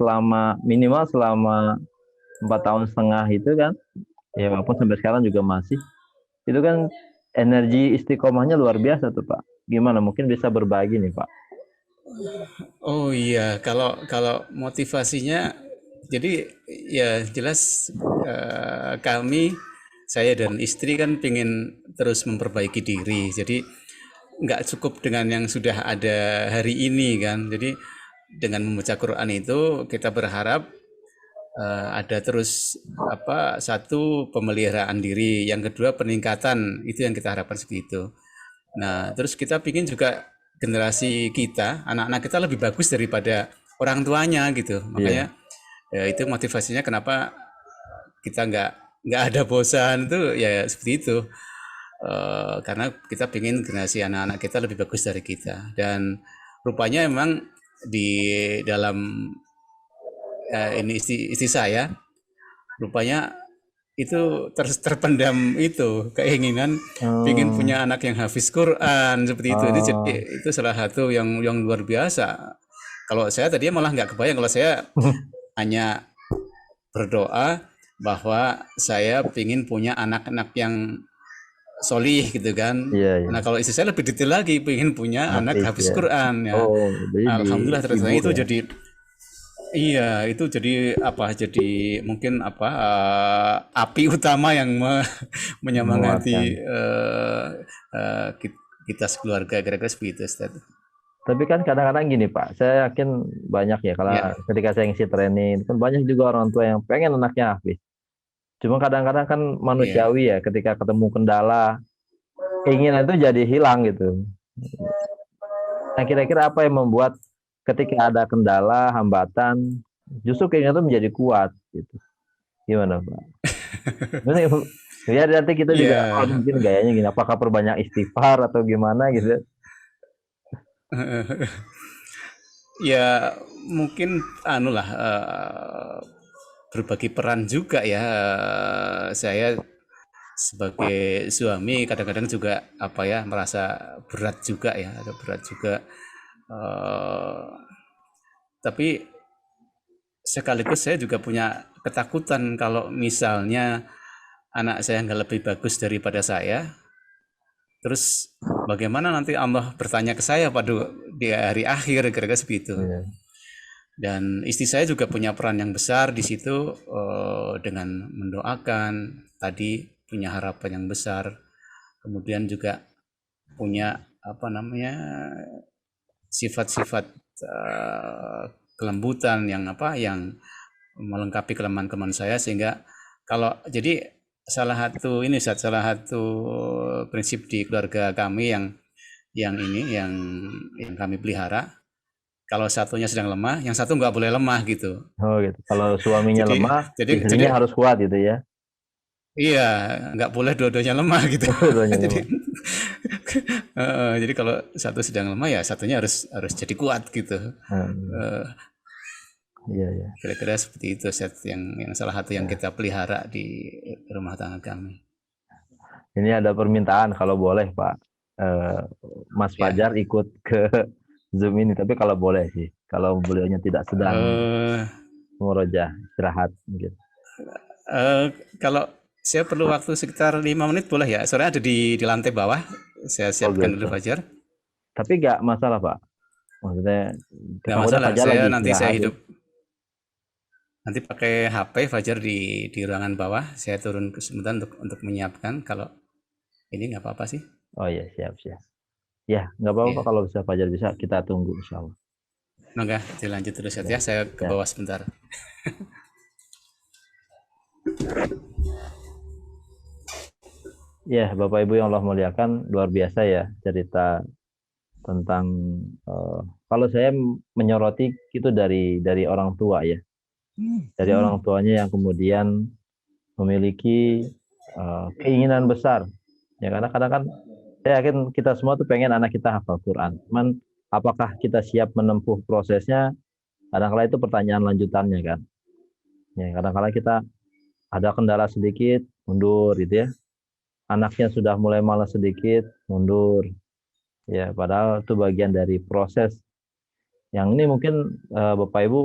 minimal selama 4 tahun setengah itu kan, ya walaupun sampai sekarang juga masih, itu kan energi istiqomahnya luar biasa tuh Pak. Gimana, mungkin bisa berbagi nih Pak? oh iya, kalau kalau motivasinya, jadi ya jelas kami, saya dan istri kan pengen terus memperbaiki diri. Jadi nggak cukup dengan yang sudah ada hari ini kan. Jadi dengan membaca Quran itu kita berharap ada terus apa, satu pemeliharaan diri, yang kedua peningkatan, itu yang kita harapkan seperti itu. Nah, terus kita pingin juga generasi kita, anak-anak kita lebih bagus daripada orang tuanya gitu. Iya. Makanya ya itu motivasinya kenapa kita nggak ada bosan itu ya seperti itu. Karena kita pingin generasi anak-anak kita lebih bagus dari kita. Dan rupanya memang di dalam ini istri saya, rupanya itu terpendam itu keinginan pingin punya anak yang hafiz Quran seperti itu. Jadi itu salah satu yang luar biasa. Kalau saya tadinya malah nggak kebayang, kalau saya hanya berdoa bahwa saya pingin punya anak-anak yang solih gitu kan. Iya, iya. Nah kalau istri saya lebih detail lagi, pingin punya anak hafiz ya. Quran ya. Jadi Alhamdulillah ternyata ibu itu ya. jadi, iya itu jadi apa? Jadi mungkin apa, api utama yang menyemangati kita sekeluarga, kira-kira seperti itu, Ustaz. Tapi kan kadang-kadang gini Pak, saya yakin banyak ya, kalau Ya. ketika saya ngisi training, kan banyak juga orang tua yang pengen anaknya hafiz. Cuma kadang-kadang kan manusiawi ya, ketika ketemu kendala, keinginan itu jadi hilang gitu. Nah, kira-kira apa yang membuat ketika ada kendala, hambatan, justru keinginan itu menjadi kuat gitu. Gimana Pak? Ya nanti kita juga Iya. mungkin gayanya gini, apakah perbanyak istighfar atau gimana gitu. Ya mungkin anulah, berbagi peran juga ya. Saya sebagai suami kadang-kadang juga apa ya, merasa berat juga ya, ada berat juga. Tapi sekaligus saya juga punya ketakutan kalau misalnya anak saya nggak lebih bagus daripada saya, terus bagaimana nanti Allah bertanya ke saya pada di hari akhir, kira-kira seperti itu. Iya. Dan istri saya juga punya peran yang besar di situ, dengan mendoakan, tadi punya harapan yang besar, kemudian juga punya apa namanya, sifat-sifat kelembutan yang apa, yang melengkapi kelemahan-kelemahan saya, sehingga kalau jadi salah satu prinsip di keluarga kami yang kami pelihara, kalau satunya sedang lemah, yang satu nggak boleh lemah gitu. Oh gitu. Kalau suaminya Jadi lemah, jadi istrinya harus kuat gitu ya. iya, nggak boleh dua-duanya lemah gitu. Dua-duanya Jadi lemah. jadi kalau satu sedang lemah ya satunya harus jadi kuat gitu. Iya, iya. Kira-kira seperti itu, Set, yang salah satu yang kita pelihara di rumah tangga kami. Ini ada permintaan kalau boleh Pak, Mas Ya. Fajar ikut ke Zoom ini, tapi kalau boleh sih, kalau beliaunya tidak sedang murojaah istirahat gitu. Kalau saya perlu waktu sekitar 5 menit boleh ya? Soalnya ada di lantai bawah. Saya siapkan gitu. dulu Fajar. Tapi nggak masalah Pak. Maksudnya Nggak masalah. Fajar lagi Nanti saya istirahat, hidup. Nanti pakai HP Fajar di ruangan bawah. Saya turun sebentar untuk menyiapkan. Kalau ini nggak apa-apa sih. Oh iya, siap. Ya, nggak apa-apa Iya. kalau bisa Fajar bisa, kita tunggu insya Allah. Enggak, dilanjut terus ya. Saya ke bawah sebentar. Ya, Bapak Ibu yang Allah muliakan, luar biasa ya cerita tentang kalau saya menyoroti itu dari orang tua ya. Dari orang tuanya yang kemudian memiliki keinginan besar. Ya, karena kadang kan saya yakin kita semua tuh pengen anak kita hafal Quran. Cuman apakah kita siap menempuh prosesnya? Kadang-kala itu pertanyaan lanjutannya kan. Ya, kadang-kala kita ada kendala sedikit, mundur gitu ya. Anaknya sudah mulai malas sedikit, mundur. Ya, padahal itu bagian dari proses Yang ini mungkin Bapak Ibu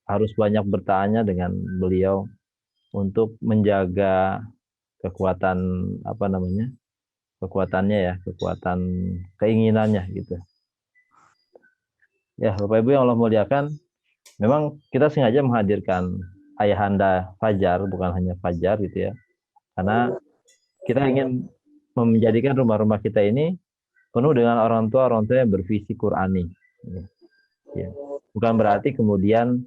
harus banyak bertanya dengan beliau untuk menjaga kekuatan apa namanya, kekuatannya ya, kekuatan keinginannya gitu. Ya, Bapak Ibu yang Allah muliakan, memang kita sengaja menghadirkan Ayahanda Fajar, bukan hanya Fajar gitu ya, karena kita ingin menjadikan rumah-rumah kita ini penuh dengan orang tua yang bervisi Qurani. Ya. Bukan berarti kemudian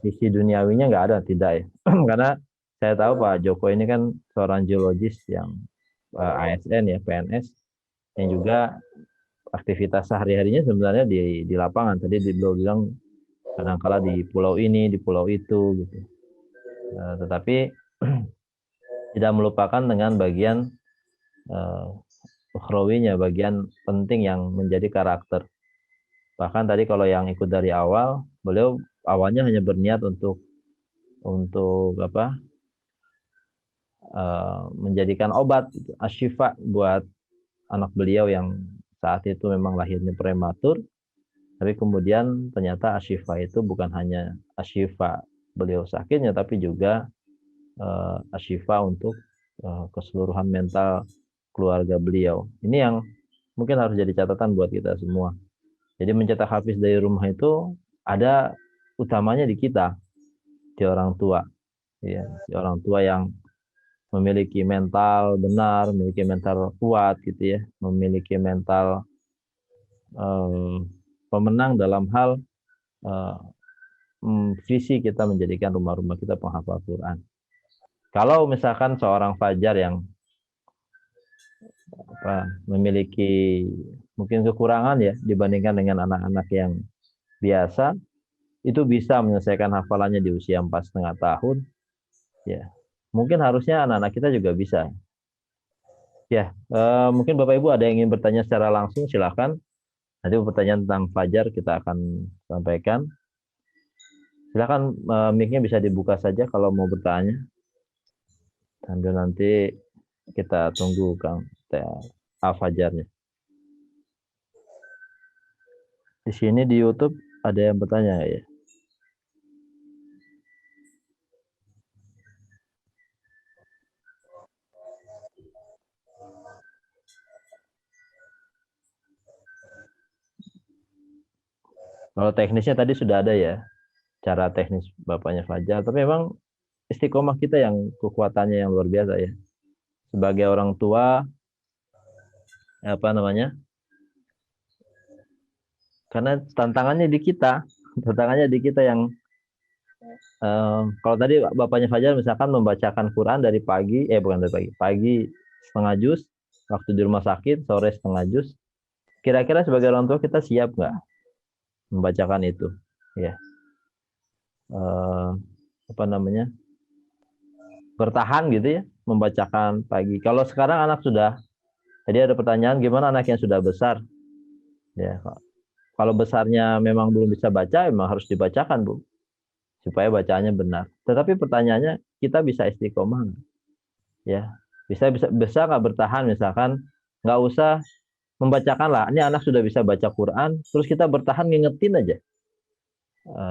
visi duniawinya nggak ada, tidak ya. Karena saya tahu Pak Joko ini kan seorang geologis yang ASN ya, PNS, yang juga aktivitas sehari-harinya sebenarnya di lapangan. Tadi beliau bilang kadang-kala di pulau ini, di pulau itu gitu. Tetapi tidak melupakan dengan bagian ukhrawinya, bagian penting yang menjadi karakter. Bahkan tadi kalau yang ikut dari awal, beliau awalnya hanya berniat untuk apa? Menjadikan obat asyifa buat anak beliau yang saat itu memang lahirnya prematur. Tapi kemudian ternyata asyifa itu bukan hanya asyifa beliau sakitnya, tapi juga asyifa untuk keseluruhan mental keluarga beliau. Ini yang mungkin harus jadi catatan buat kita semua. Jadi mencetak hafiz dari rumah itu ada utamanya di kita, di orang tua. Ya, di orang tua yang memiliki mental benar, memiliki mental kuat gitu ya, memiliki mental pemenang dalam hal visi kita menjadikan rumah-rumah kita penghafal Quran. Kalau misalkan seorang fajar yang memiliki mungkin kekurangan ya dibandingkan dengan anak-anak yang biasa, itu bisa menyelesaikan hafalannya di usia 4,5 tahun. Ya, mungkin harusnya anak-anak kita juga bisa. Ya, mungkin Bapak Ibu ada yang ingin bertanya secara langsung, silakan. Nanti pertanyaan tentang fajar kita akan sampaikan. Silakan mic-nya bisa dibuka saja kalau mau bertanya. Sambil nanti kita tunggu Kang Fajarnya. Di sini di YouTube ada yang bertanya ya? Kalau teknisnya tadi sudah ada ya, cara teknis Bapaknya Fajar. Tapi memang istiqomah kita yang kekuatannya yang luar biasa ya. Sebagai orang tua, apa namanya? Karena tantangannya di kita yang kalau tadi Bapaknya Fajar misalkan membacakan Quran dari pagi, bukan dari pagi setengah juz, waktu di rumah sakit, sore setengah juz. Kira-kira sebagai orang tua kita siap nggak membacakan itu? Ya, apa namanya? Bertahan gitu ya, membacakan pagi. Kalau sekarang anak sudah, tadi ada pertanyaan gimana anak yang sudah besar? Ya, kalau besarnya memang belum bisa baca, memang harus dibacakan Bu, supaya bacaannya benar. Tetapi pertanyaannya, kita bisa istiqomah nggak? Ya, bisa nggak bertahan misalkan nggak usah membacakan lah. Ini anak sudah bisa baca Quran, terus kita bertahan ngingetin aja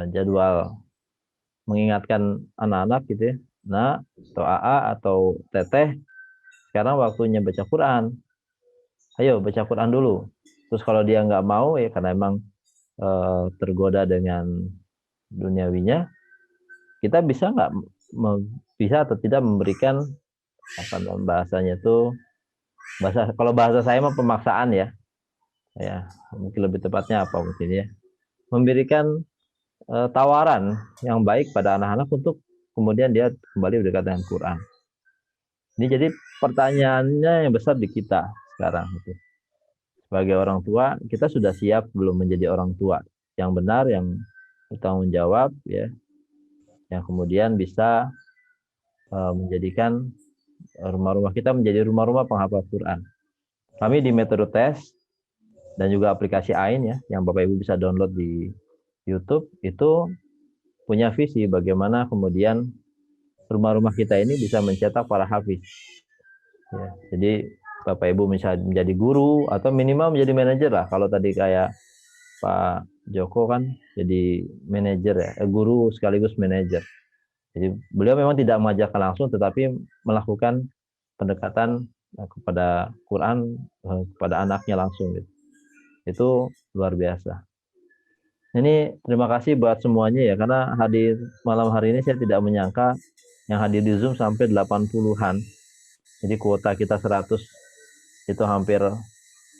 jadwal, mengingatkan anak-anak gitu ya. Nah, atau AA atau Teteh, sekarang waktunya baca Quran. Ayo baca Quran dulu. Terus kalau dia nggak mau ya karena emang tergoda dengan duniawinya, kita bisa nggak bisa atau tidak memberikan apa bahasanya tuh kalau bahasa saya mah pemaksaan ya mungkin lebih tepatnya apa mungkin ya, memberikan tawaran yang baik pada anak-anak untuk kemudian dia kembali berdekat dengan Quran. Ini jadi pertanyaannya yang besar di kita sekarang itu. Sebagai orang tua, kita sudah siap belum menjadi orang tua yang benar, yang bertanggung jawab ya, yang kemudian bisa menjadikan rumah-rumah kita menjadi rumah-rumah penghafal Quran. Kami di metode tes dan juga aplikasi AIN ya, yang Bapak Ibu bisa download di YouTube, itu punya visi bagaimana kemudian rumah-rumah kita ini bisa mencetak para hafiz. Ya, jadi Bapak Ibu bisa menjadi guru atau minimal menjadi manajer lah. Kalau tadi kayak Pak Joko kan jadi manajer ya, guru sekaligus manajer. Jadi beliau memang tidak mengajarkan langsung, tetapi melakukan pendekatan kepada Quran kepada anaknya langsung gitu. Itu luar biasa. Ini terima kasih buat semuanya ya, karena hadir malam hari ini saya tidak menyangka yang hadir di Zoom sampai 80-an. Jadi kuota kita 100 itu hampir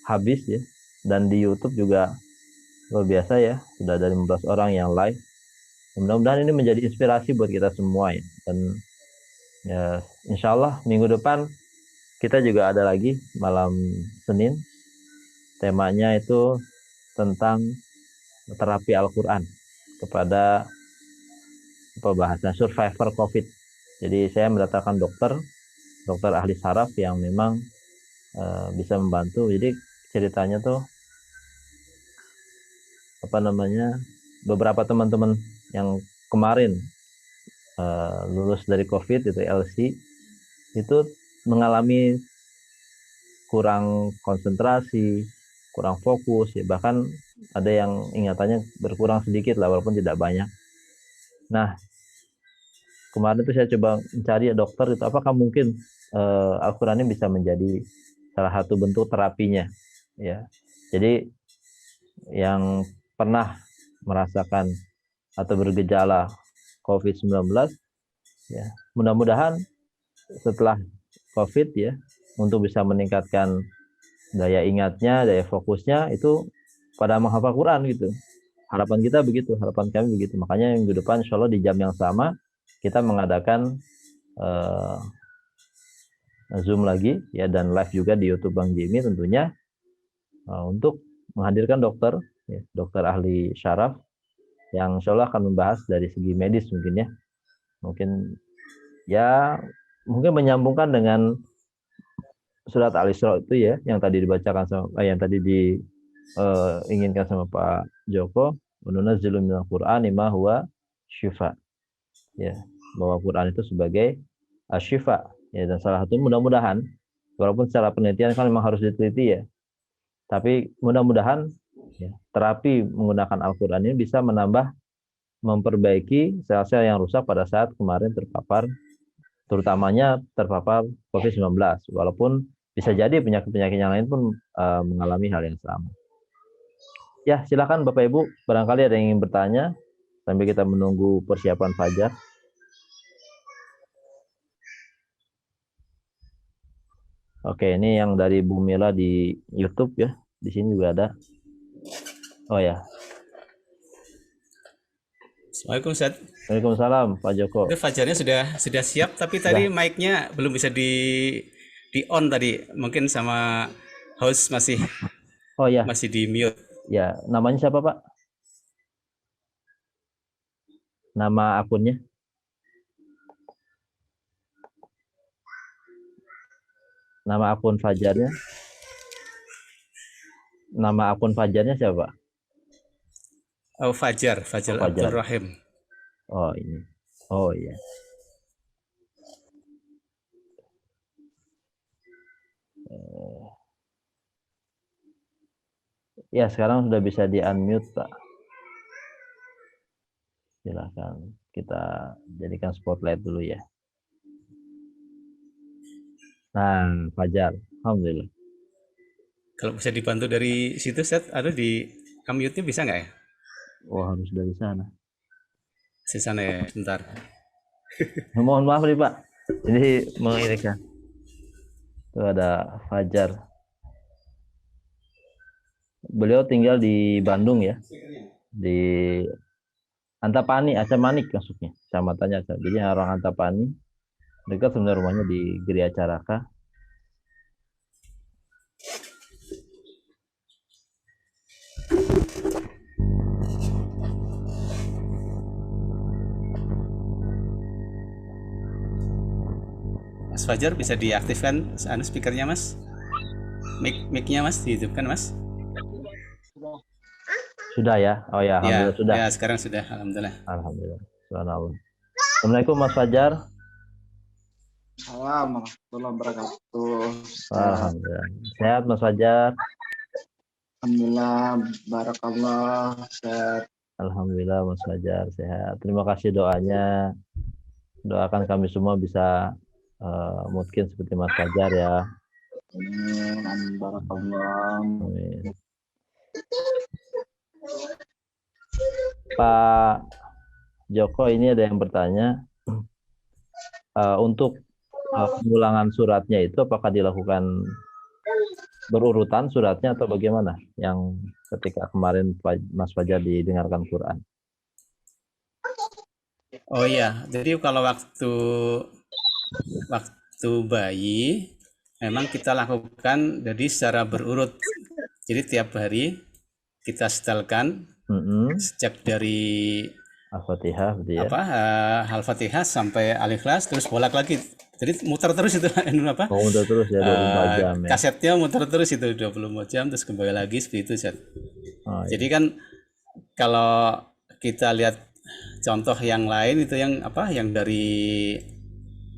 habis ya. Dan di YouTube juga luar biasa ya, sudah ada 15 orang yang live. Mudah-mudahan ini menjadi inspirasi buat kita semua ya. Dan ya insya Allah minggu depan kita juga ada lagi malam Senin. Temanya itu tentang terapi Al-Quran kepada bahasa survivor COVID. Jadi saya mendatangkan dokter ahli saraf yang memang bisa membantu. Jadi ceritanya tuh beberapa teman-teman yang kemarin lulus dari COVID itu LC itu mengalami kurang konsentrasi, kurang fokus ya, bahkan ada yang ingatannya berkurang sedikit lah walaupun tidak banyak. Nah, kemarin itu saya coba mencari dokter itu apakah mungkin Al-Quran ini bisa menjadi salah satu bentuk terapinya ya. Jadi yang pernah merasakan atau bergejala COVID-19 ya, mudah-mudahan setelah COVID ya, untuk bisa meningkatkan daya ingatnya, daya fokusnya itu pada menghafal Quran gitu. Harapan kita begitu, harapan kami begitu. Makanya minggu depan insya Allah di jam yang sama kita mengadakan Zoom lagi ya, dan live juga di YouTube Bang Jimmy tentunya untuk menghadirkan dokter ya, dokter ahli syaraf yang insya Allah akan membahas dari segi medis mungkin ya. Mungkin menyambungkan dengan surat Al-Isra itu ya, yang tadi dibacakan yang tadi diinginkan sama Pak Joko, "Nunazzilu minal Qur'ani ma huwa syifa." Ya, bahwa Quran itu sebagai asyifa ya, dan salah satu mudah-mudahan walaupun secara penelitian kan memang harus diteliti ya, tapi mudah-mudahan ya, terapi menggunakan Al-Quran ini bisa memperbaiki sel-sel yang rusak pada saat kemarin terutamanya terpapar COVID-19, walaupun bisa jadi penyakit-penyakit yang lain pun mengalami hal yang sama. Ya, silakan Bapak Ibu, barangkali ada yang ingin bertanya sambil kita menunggu persiapan fajar. Oke, ini yang dari Bu Mila di YouTube ya. Di sini juga ada. Oh ya. Assalamualaikum Ustaz. Waalaikumsalam Pak Joko. Itu fajarnya sudah siap, tapi tadi mic-nya belum bisa di on tadi. Mungkin sama host masih di mute. Ya, namanya siapa Pak? Nama akunnya? Nama akun fajarnya? Nama akun fajarnya siapa? Oh, Fajar Abdul Rahim. Oh, ini. Oh, iya. Ya, sekarang sudah bisa di-unmute, Pak. Silakan kita jadikan spotlight dulu ya. Nah, Fajar. Alhamdulillah. Kalau bisa dibantu dari situ, Ustaz, ada di unmute-nya bisa nggak ya? Oh, harus dari sana. Di sana ya, sebentar. Mohon maaf nih Pak. Jadi mengirikan. Itu ada Fajar. Beliau tinggal di Bandung ya. Di Antapani, Aceh Manik maksudnya. Kecamatannya. Jadi orang Antapani. Dekat sebenarnya rumahnya di Geria Caraka. Mas Fajar bisa diaktifkan speakernya Mas? Mic-nya Mas dihidupkan Mas? Sudah ya? Oh ya, alhamdulillah sudah. Ya, sekarang sudah, alhamdulillah. Alhamdulillah. Subhanallah. Assalamualaikum Mas Fajar. Assalamualaikum warahmatullahi wabarakatuh. Alhamdulillah. Sehat Mas Fajar. Alhamdulillah, barakallah, Ustaz. Alhamdulillah Mas Fajar sehat. Terima kasih doanya. Doakan kami semua bisa mungkin seperti Mas Fajar ya. Amin, amin, barakallah. Amin. Pak Joko, ini ada yang bertanya, untuk pengulangan suratnya itu apakah dilakukan berurutan suratnya atau bagaimana? Yang ketika kemarin Mas Fajar didengarkan Quran. Oh iya, jadi kalau waktu bayi memang kita lakukan jadi secara berurut. Jadi tiap hari kita setelkan sejak dari Al-Fatihah gitu ya. Al-Fatihah sampai Al-Ikhlas, terus bolak lagi. Jadi muter terus itu apa? Oh, muter terus ya 24 jam ya. Kasetnya muter terus itu 24 jam terus kembali lagi seperti itu, Ustaz. Oh, iya. Jadi kan kalau kita lihat contoh yang lain itu yang apa? Yang dari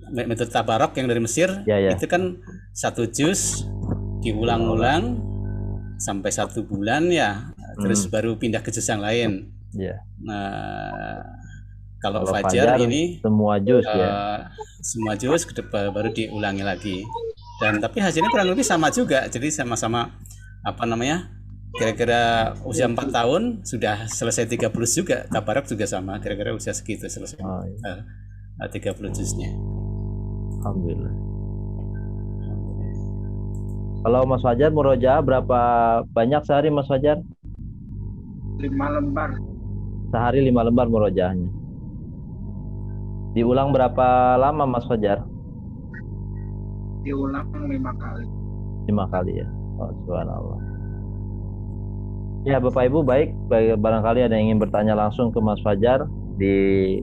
metode tabarok yang dari Mesir, Ya. itu kan 1 juz diulang-ulang sampai 1 bulan ya, terus baru pindah ke juz yang lain. Ya. Nah, kalau Kalau Fajar ini semua juz ya. semua juz baru diulangi lagi. Dan tapi hasilnya kurang lebih sama juga. Jadi sama-sama apa namanya? Kira-kira usia 4 tahun sudah selesai 30 juga. Tabarok juga sama, kira-kira usia segitu selesai. Oh, iya. 30 juznya. Alhamdulillah. Kalau Mas Fajar murojaah berapa banyak sehari Mas Fajar? 5 lembar. Sehari 5 lembar murojaahnya. Diulang berapa lama Mas Fajar? Diulang 5 kali. 5 kali ya. Oh, subhanallah. Ya Bapak Ibu, baik, barangkali ada yang ingin bertanya langsung ke Mas Fajar di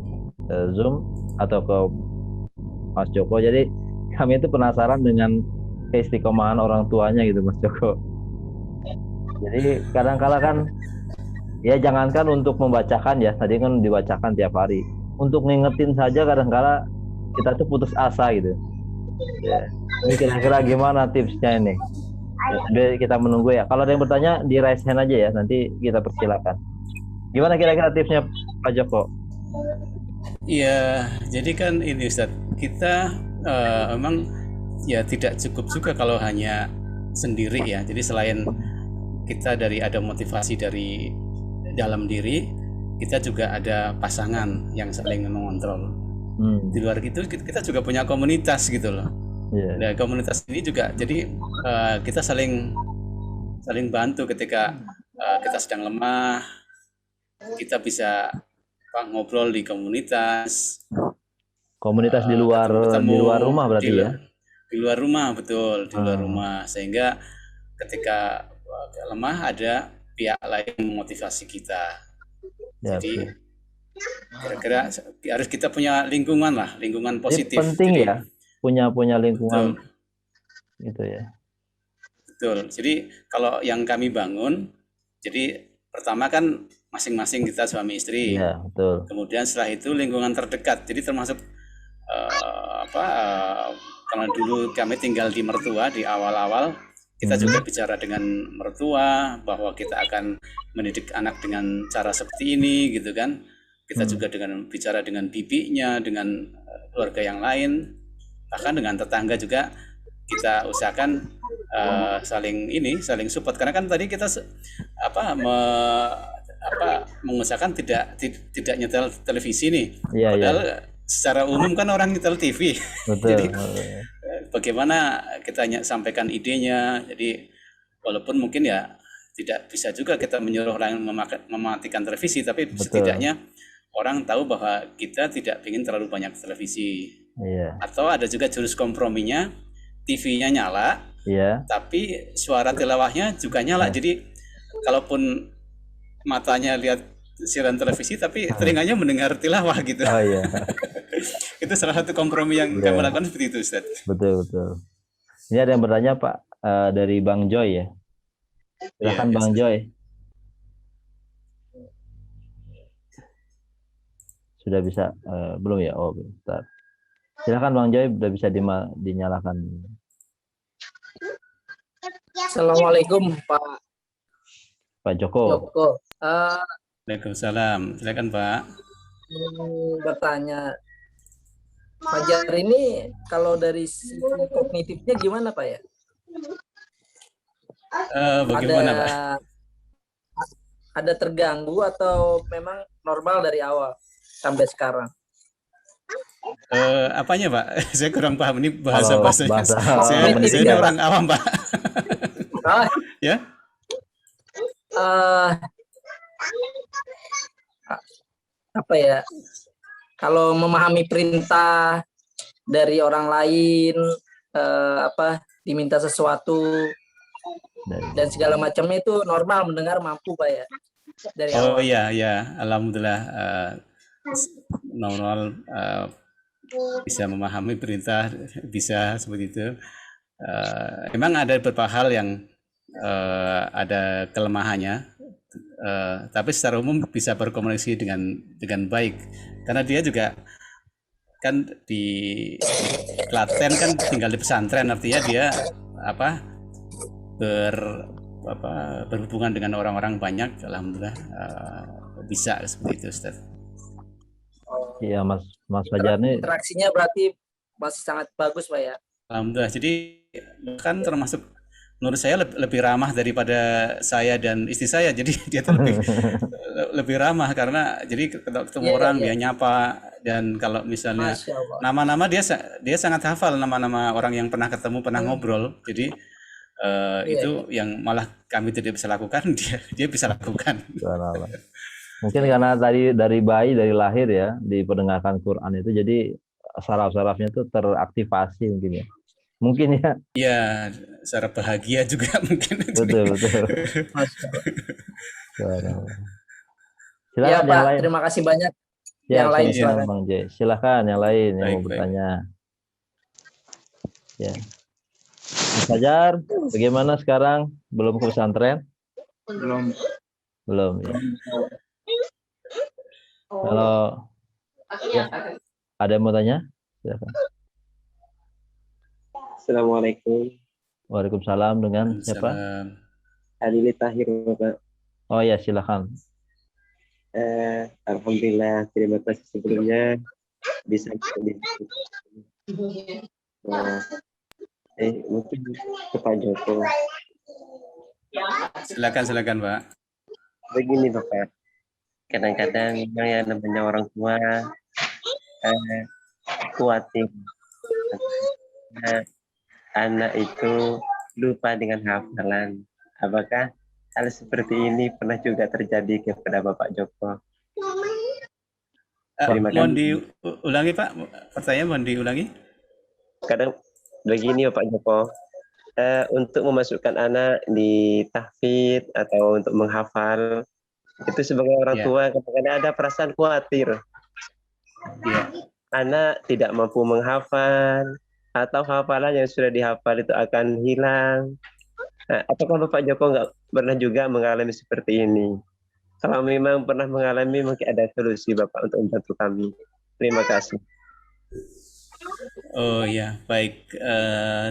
Zoom atau ke Mas Joko. Jadi kami itu penasaran dengan keistiqomahan orang tuanya gitu Mas Joko. Jadi kadang-kala kan ya jangankan untuk membacakan ya, tadi kan dibacakan tiap hari. Untuk ngingetin saja kadang-kala kita tuh putus asa gitu. Ya. Ini kira-kira gimana tipsnya ini? Ya, kita menunggu ya. Kalau ada yang bertanya di raise hand aja ya, nanti kita persilakan. Gimana kira-kira tipsnya Pak Joko? Iya, jadi kan ini Ustaz, kita memang ya tidak cukup juga kalau hanya sendiri ya. Jadi selain kita ada motivasi dari dalam diri, kita juga ada pasangan yang saling mengontrol. Di luar itu kita juga punya komunitas gitu loh. Yeah. Nah, komunitas ini juga jadi kita saling bantu ketika kita sedang lemah, kita bisa ngobrol di komunitas. Komunitas di luar rumah berarti ya? Di luar rumah, betul, di luar rumah, sehingga ketika lemah ada pihak lain memotivasi kita. Ya, jadi kira-kira harus kita punya lingkungan lah, lingkungan positif. Jadi penting jadi, ya punya lingkungan. Betul. Gitu ya. Betul. Jadi kalau yang kami bangun, jadi pertama kan masing-masing kita suami istri. Iya, betul. Kemudian setelah itu lingkungan terdekat. Jadi termasuk kalau dulu kami tinggal di mertua di awal-awal, kita juga bicara dengan mertua bahwa kita akan mendidik anak dengan cara seperti ini gitu kan. Kita juga bicara dengan bibinya, dengan keluarga yang lain, bahkan dengan tetangga juga kita usahakan saling support, karena kan tadi kita mengusahakan tidak nyetel televisi nih. Padahal secara umum kan orang nyetel TV. Betul. Jadi bagaimana kita sampaikan idenya. Jadi walaupun mungkin ya tidak bisa juga kita menyuruh orang mematikan televisi, tapi setidaknya orang tahu bahwa kita tidak ingin terlalu banyak televisi. Iya. Atau ada juga jurus komprominya, TV-nya nyala, tapi suara tilawahnya juga nyala. Jadi kalaupun matanya lihat siaran televisi, tapi telinganya mendengar tilawah gitu. Oh iya. Itu salah satu kompromi yang kami lakukan seperti itu, Ustaz. Betul. Ini ada yang bertanya Pak, dari Bang Joy ya. Silakan Bang Joy. Sudah bisa belum ya? Oh, bentar. Silakan Bang Joy, sudah bisa dinyalakan. Assalamualaikum Pak. Pak Joko. Joko. Waalaikumsalam. Silakan Pak. Bertanya, Fajar ini kalau dari sisi kognitifnya gimana Pak ya? Bagaimana Pak? Ada terganggu atau memang normal dari awal sampai sekarang? Apanya Pak? Saya kurang paham ini Kalau bahasanya. bahasa Saya kognitif ini ya, Pak. orang awam Pak. Ah, Ya? eh, apa ya? Kalau memahami perintah dari orang lain, diminta sesuatu dan segala macamnya itu normal, mendengar mampu Pak ya dari Oh awal. iya, ya. Alhamdulillah normal, bisa memahami perintah, bisa seperti itu. Memang ada beberapa hal yang ada kelemahannya, tapi secara umum bisa berkomunikasi dengan baik, karena dia juga kan di Klaten kan tinggal di pesantren, artinya dia berhubungan dengan orang-orang banyak. Alhamdulillah bisa seperti itu Ustaz. Iya Mas Fajar nih. Interaksinya berarti masih sangat bagus Pak ya. Alhamdulillah, jadi kan termasuk menurut saya lebih ramah daripada saya dan istri saya, jadi dia tuh lebih ramah, karena jadi ketemu orang dia nyapa, dan kalau misalnya Masya Allah. nama-nama dia sangat hafal nama-nama orang yang pernah ketemu, pernah ngobrol, jadi itu yang malah kami tidak bisa lakukan, dia bisa lakukan. Subhanallah. Mungkin karena tadi dari bayi, dari lahir ya, diperdengarkan Quran itu, jadi saraf-sarafnya itu teraktivasi mungkin ya. Mungkin ya. Iya, secara bahagia juga mungkin. Betul. Silakan Ya yang Pak, lain. terima kasih banyak. Ya, Yang lain silakan silakan. Bang J. Silakan yang lain yang mau Baik. bertanya. Ya. Mas Fajar, bagaimana sekarang? Belum ke pesantren? Belum ya. Kalau ada yang mau tanya? Silakan. Assalamualaikum. Waalaikumsalam, dengan siapa? Adili Tahir, Bapak. Oh ya, silakan. Alhamdulillah, terima kasih sebelumnya bisa mungkin ke Pak Joko. Silakan Pak. Begini Bapak, kadang-kadang memang yang namanya orang tua khawatir anak itu lupa dengan hafalan. Apakah hal seperti ini pernah juga terjadi kepada Bapak Joko? Terima Mohon kasih. diulangi Pak, pertanyaan mohon diulangi. Kadang begini Bapak Joko, untuk memasukkan anak di tahfidz atau untuk menghafal, itu sebagai orang tua kadang-kadang ada perasaan khawatir. Anak tidak mampu menghafal, atau hafalan yang sudah dihafal itu akan hilang. Nah, apakah Bapak Joko nggak pernah juga mengalami seperti ini? Kalau memang pernah mengalami, mungkin ada solusi Bapak untuk membantu kami. Terima kasih. Oh ya, baik.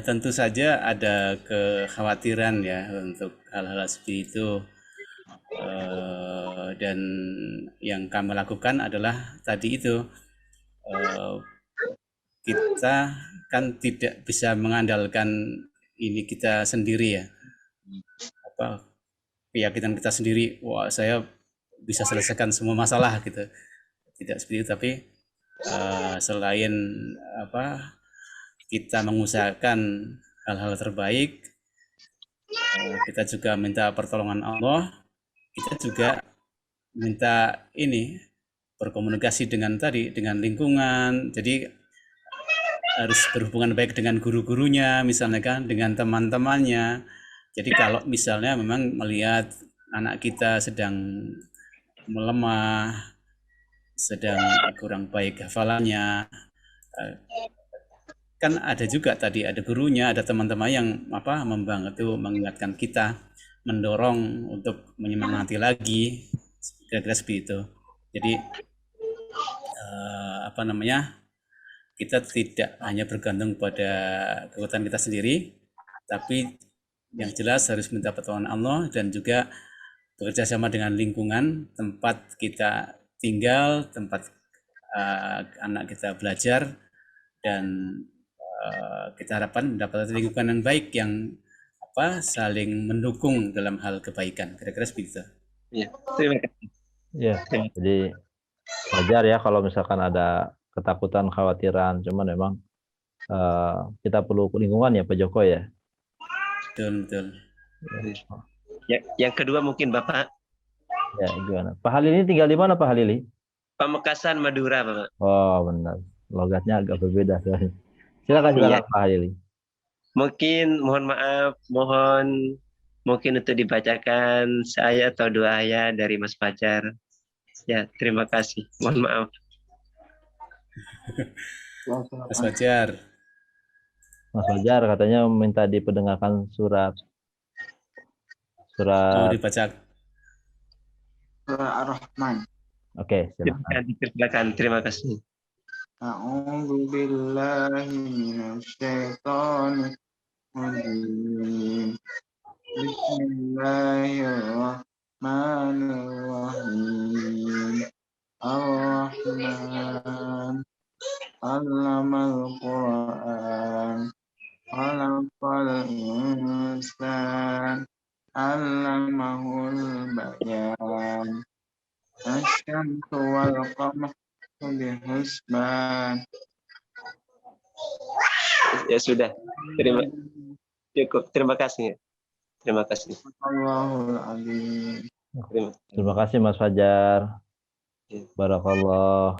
Tentu saja ada kekhawatiran ya untuk hal-hal seperti itu. Dan yang kami lakukan adalah tadi itu, kita kan tidak bisa mengandalkan ini kita sendiri ya, keyakinan kita sendiri, wah saya bisa selesaikan semua masalah gitu, tidak seperti itu. Tapi selain kita mengusahakan hal-hal terbaik, kita juga minta pertolongan Allah, kita juga minta ini berkomunikasi dengan lingkungan, jadi harus berhubungan baik dengan guru-gurunya misalnya kan, dengan teman-temannya. Jadi kalau misalnya memang melihat anak kita sedang melemah, sedang kurang baik hafalannya, kan ada juga tadi ada gurunya, ada teman-teman yang membantu, mengingatkan kita, mendorong untuk menyemangati lagi, kira-kira seperti itu. Jadi kita tidak hanya bergantung pada kekuatan kita sendiri, tapi yang jelas harus minta pertolongan Allah, dan juga bekerja sama dengan lingkungan tempat kita tinggal, tempat anak kita belajar, dan kita harapkan mendapatkan lingkungan yang baik yang saling mendukung dalam hal kebaikan. Kira-kira seperti itu. Ya, terima kasih. Ya, jadi wajar ya kalau misalkan ada ketakutan, khawatiran. Cuman memang kita perlu lingkungan ya Pak Joko ya. Betul. Ya, yang kedua mungkin Bapak. Ya, gimana? Pak Halil ini tinggal di mana Pak Halil? Pamekasan, Madura, Bapak. Oh, benar. Logatnya agak berbeda. Silakan Iya. Pak Halil. Mungkin mohon maaf, mungkin untuk dibacakan saya atau 2 ayat dari Mas Fajar. Ya, terima kasih. Mohon maaf. Mas Fajar. Mas Fajar katanya minta diperdengarkan surat. Mau dibaca. Surah Ar-Rahman. Oke, silakan. Silakan. Terima kasih. A'udzu billahi minasyaitonir rajim. Bismillahirrahmanirrahim. Ar-Rahman 'allamal Qur'an. Khalaqal insan 'allamahul bayan. Asy-syamsu wal qamaru bihusban. Ya sudah. Cukup. Terima kasih. Terima kasih. Allahul Azim. Terima kasih Mas Fajar. Barakallah.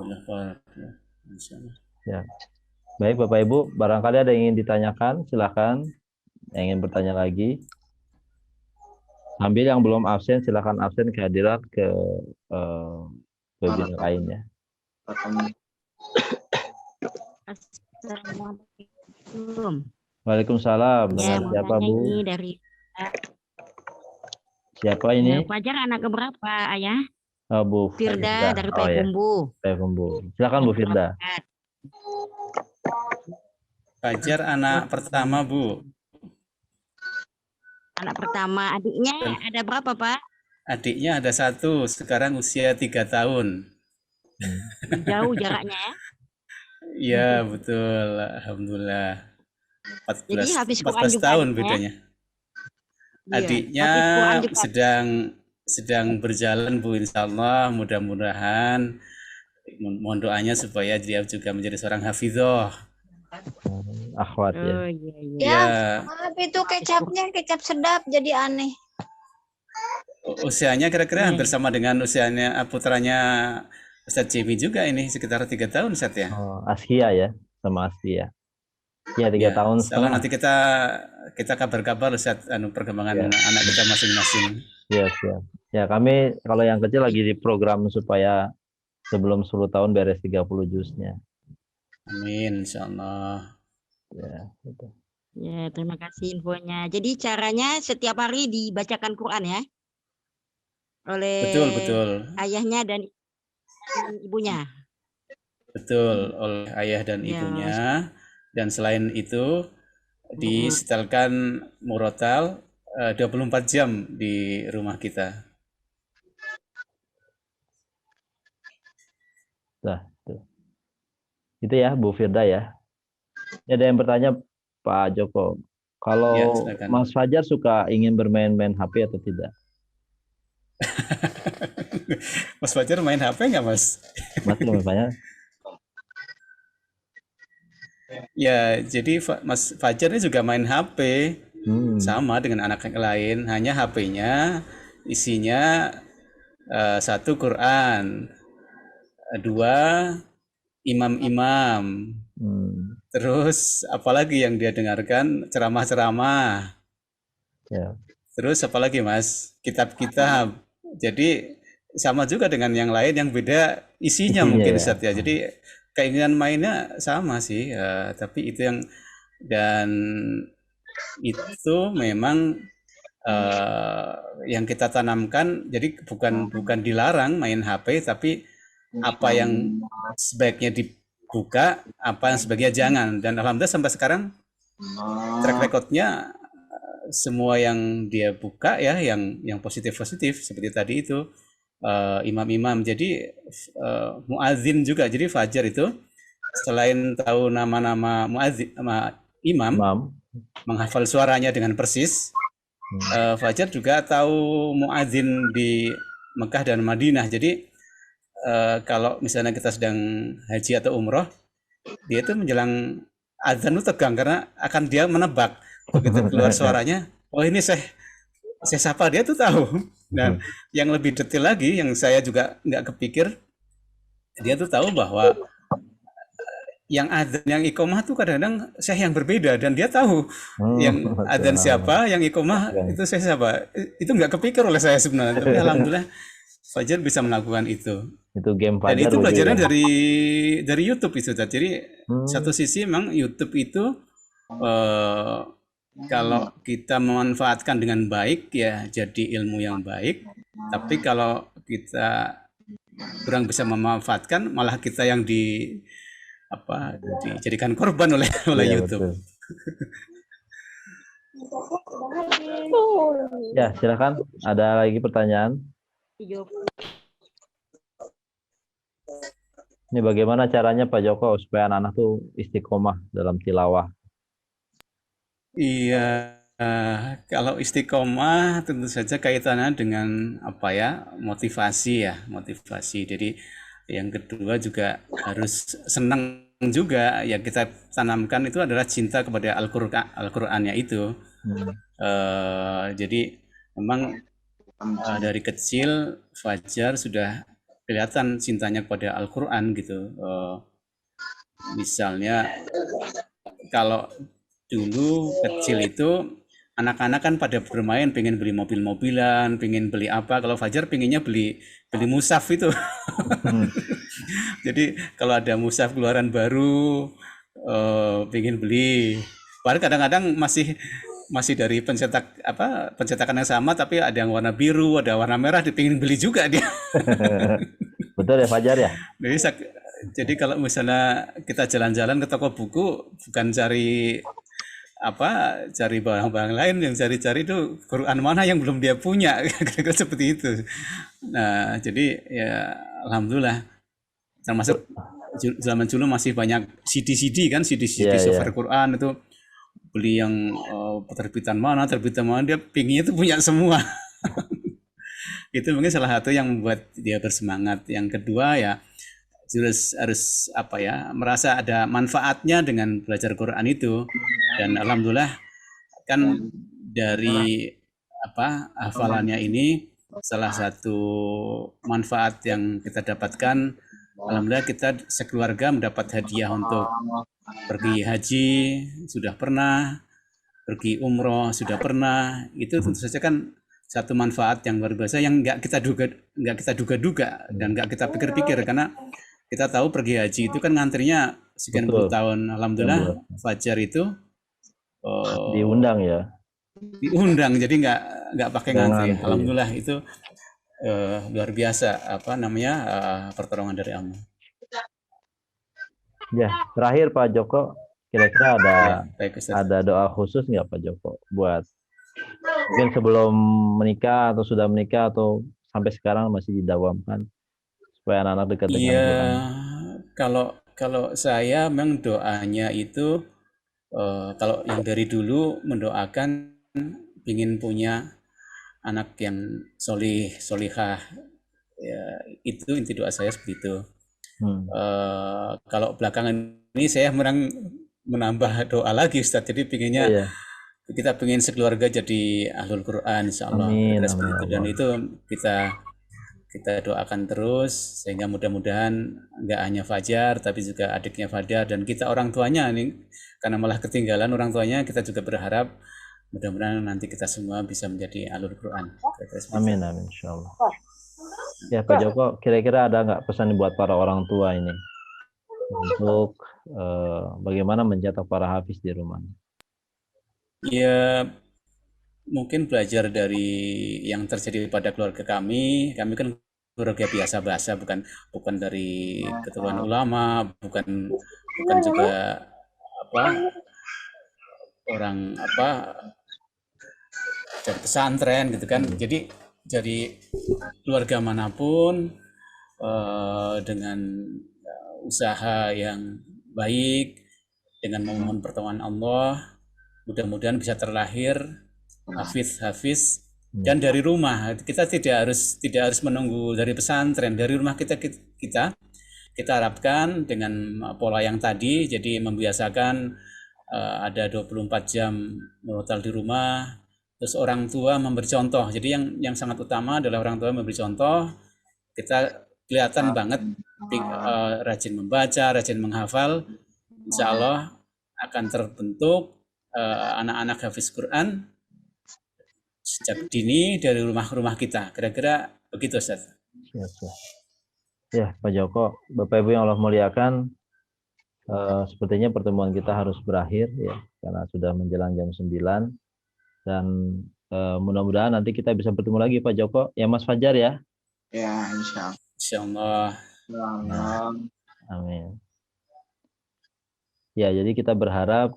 Ya. Baik Bapak Ibu, barangkali ada yang ingin ditanyakan, silakan. Yang ingin bertanya lagi. Sambil yang belum absen, silakan absen kehadiran ke webinar lainnya. Assalamualaikum. Waalaikumsalam. Ya, Dengan mau siapa tanya Bu? ini dari Siapa ini? Fajar anak keberapa, Ayah? Bu Firda dari Oh ya, Payakumbu. Payakumbu. Silakan Bu Firda. Fajar anak pertama, Bu. Anak pertama, adiknya ada berapa, Pak? Adiknya ada 1, sekarang usia 3 tahun. Jauh jaraknya ya? Iya, betul. Alhamdulillah. Jadi habis Quran 14 juga tahun adiknya? bedanya. Iya, Adiknya habis Quran juga. sedang berjalan, Bu, insya Allah. Mudah-mudahan mohon doanya supaya dia juga menjadi seorang hafidhoh. Akhwat ya. Oh iya iya. Ya, Maaf itu kecapnya kecap sedap jadi aneh. usianya kira-kira hampir sama dengan usianya putranya Ustadz Jimmy juga ini, sekitar 3 tahun, Ustadz ya. Oh, Askia ya, sama Askia. Iya, 3 Ya, tahun insya Allah setengah. nanti kita kabar-kabar Ustadz perkembangan Ya. anak kita masing-masing. Iya, siap. Ya, kami kalau yang kecil lagi di program supaya sebelum 10 tahun beres 30 juznya. Amin, insya Allah. Ya, gitu. Ya, terima kasih infonya. Jadi caranya setiap hari dibacakan Quran ya? Oleh Betul. ayahnya dan ibunya. Betul, oleh ayah dan Ya. ibunya. Dan selain itu disetelkan murotal 24 jam di rumah kita. Nah, tuh. Itu ya, Bu Firda ya. Ini ada yang bertanya Pak Joko, kalau Ya, silakan. Mas Fajar suka ingin bermain-main HP atau tidak? Mas Fajar main HP nggak, Mas? Mas belum bertanya. Ya, jadi Mas Fajar ini juga main HP. Sama dengan anak yang lain, hanya HP-nya isinya 1 Quran, 2 imam-imam, terus apalagi yang dia dengarkan ceramah-ceramah, Ya. terus apalagi Mas, kitab-kitab. Jadi sama juga dengan yang lain, yang beda isinya mungkin ya. Ustadz ya. Jadi keinginan mainnya sama sih, tapi itu dan itu memang yang kita tanamkan. Jadi bukan dilarang main HP, tapi apa yang sebaiknya dibuka, apa yang sebaiknya jangan. Dan alhamdulillah sampai sekarang track recordnya semua yang dia buka ya, yang positif-positif seperti tadi itu imam-imam. Jadi muadzin juga. Jadi fajar itu selain tahu nama-nama muadzin imam, menghafal suaranya dengan persis, fajar juga tahu muadzin di Mekah dan Madinah. Jadi kalau misalnya kita sedang haji atau umroh, dia itu menjelang azan itu tegang karena akan dia menebak begitu keluar suaranya, oh ini saya sapa, dia tuh tahu. Dan yang lebih detail lagi yang saya juga nggak kepikir, dia tuh tahu bahwa yang adzan yang iqomah tuh kadang-kadang saya yang berbeda, dan dia tahu yang adzan siapa, yang iqomah itu saya siapa. Itu nggak kepikir oleh saya sebenarnya, tapi alhamdulillah Fajar bisa melakukan itu. Itu game Dan Fajar itu belajarnya ya. dari YouTube itu. Jadi satu sisi memang YouTube itu kalau kita memanfaatkan dengan baik ya jadi ilmu yang baik. Tapi kalau kita kurang bisa memanfaatkan, malah kita yang dijadikan korban oleh Iya, YouTube. Ya, silakan. Ada lagi pertanyaan? Ini bagaimana caranya Pak Joko supaya anak-anak tuh istiqomah dalam tilawah? Iya, kalau istiqomah tentu saja kaitannya dengan motivasi ya, motivasi. Jadi yang kedua juga harus senang juga, ya kita tanamkan itu adalah cinta kepada Al-Qur'annya itu. Jadi memang dari kecil Fajar sudah kelihatan cintanya kepada Al-Qur'an gitu. Misalnya kalau dulu kecil itu anak-anak kan pada bermain, pengen beli mobil-mobilan, pengen beli apa. Kalau Fajar pengennya beli mushaf itu. Jadi kalau ada mushaf keluaran baru, pengen beli. Padahal kadang-kadang masih dari pencetakan yang sama, tapi ada yang warna biru, ada warna merah, pengen beli juga dia. Betul ya Fajar ya? Jadi kalau misalnya kita jalan-jalan ke toko buku, bukan cari barang-barang lain, yang cari-cari itu Quran mana yang belum dia punya, kira-kira seperti itu. Nah, jadi ya alhamdulillah, termasuk zaman dulu masih banyak CD kan, CD software Quran itu, beli yang terbitan mana, dia pinginnya itu punya semua. Itu mungkin salah satu yang membuat dia bersemangat. Yang kedua ya harus merasa ada manfaatnya dengan belajar Quran itu. Dan alhamdulillah kan dari hafalannya ini, salah satu manfaat yang kita dapatkan, alhamdulillah kita sekeluarga mendapat hadiah untuk pergi haji sudah pernah, pergi umroh sudah pernah. Itu tentu saja kan satu manfaat yang luar biasa yang nggak kita duga-duga dan nggak kita pikir-pikir, karena kita tahu pergi haji itu kan ngantrinya sekian puluh tahun. Alhamdulillah Fajar itu diundang ya. Diundang, jadi nggak pakai ngantri. Alhamdulillah itu luar biasa pertolongan dari Allah. Ya, terakhir Pak Joko, kira-kira ada doa khusus nggak Pak Joko buat mungkin sebelum menikah atau sudah menikah atau sampai sekarang masih didawamkan supaya anak-anak dekat dengan Tuhan? Iya, kalau saya memang doanya itu kalau yang dari dulu mendoakan ingin punya anak yang solihah, ya, itu inti doa saya seperti itu. Kalau belakangan ini saya menambah doa lagi Ustaz, jadi pinginnya kita pengen sekeluarga jadi ahlul Quran insyaallah. Dan itu kita doakan terus sehingga mudah-mudahan nggak hanya Fajar tapi juga adiknya Fajar dan kita orang tuanya nih, karena malah ketinggalan orang tuanya, kita juga berharap mudah-mudahan nanti kita semua bisa menjadi ahlul Quran. Amin insyaallah. Ya Pak Joko, kira-kira ada nggak pesan buat para orang tua ini untuk bagaimana mencetak para hafiz di rumah? Ya, mungkin belajar dari yang terjadi pada keluarga kami kan keluarga biasa, bukan dari keturunan ulama, bukan juga orang dari pesantren gitu kan. Jadi dari keluarga manapun dengan usaha yang baik, dengan memohon pertolongan Allah, mudah-mudahan bisa terlahir hafiz dan dari rumah. Kita tidak harus menunggu dari pesantren, dari rumah kita harapkan dengan pola yang tadi, jadi membiasakan ada 24 jam murotal di rumah. Terus orang tua memberi contoh. Jadi yang sangat utama adalah orang tua memberi contoh. Kita kelihatan banget rajin membaca, rajin menghafal. Insya Allah akan terbentuk anak-anak hafiz Quran sejak dini dari rumah-rumah kita. Kira-kira begitu, Ustaz. Ya, Pak Joko, Bapak Ibu yang Allah muliakan, sepertinya pertemuan kita harus berakhir ya, karena sudah menjelang jam 9. Dan mudah-mudahan nanti kita bisa bertemu lagi Pak Joko. Ya Mas Fajar ya. Ya, insya Insyaallah. Allah. Amin. Ya, jadi kita berharap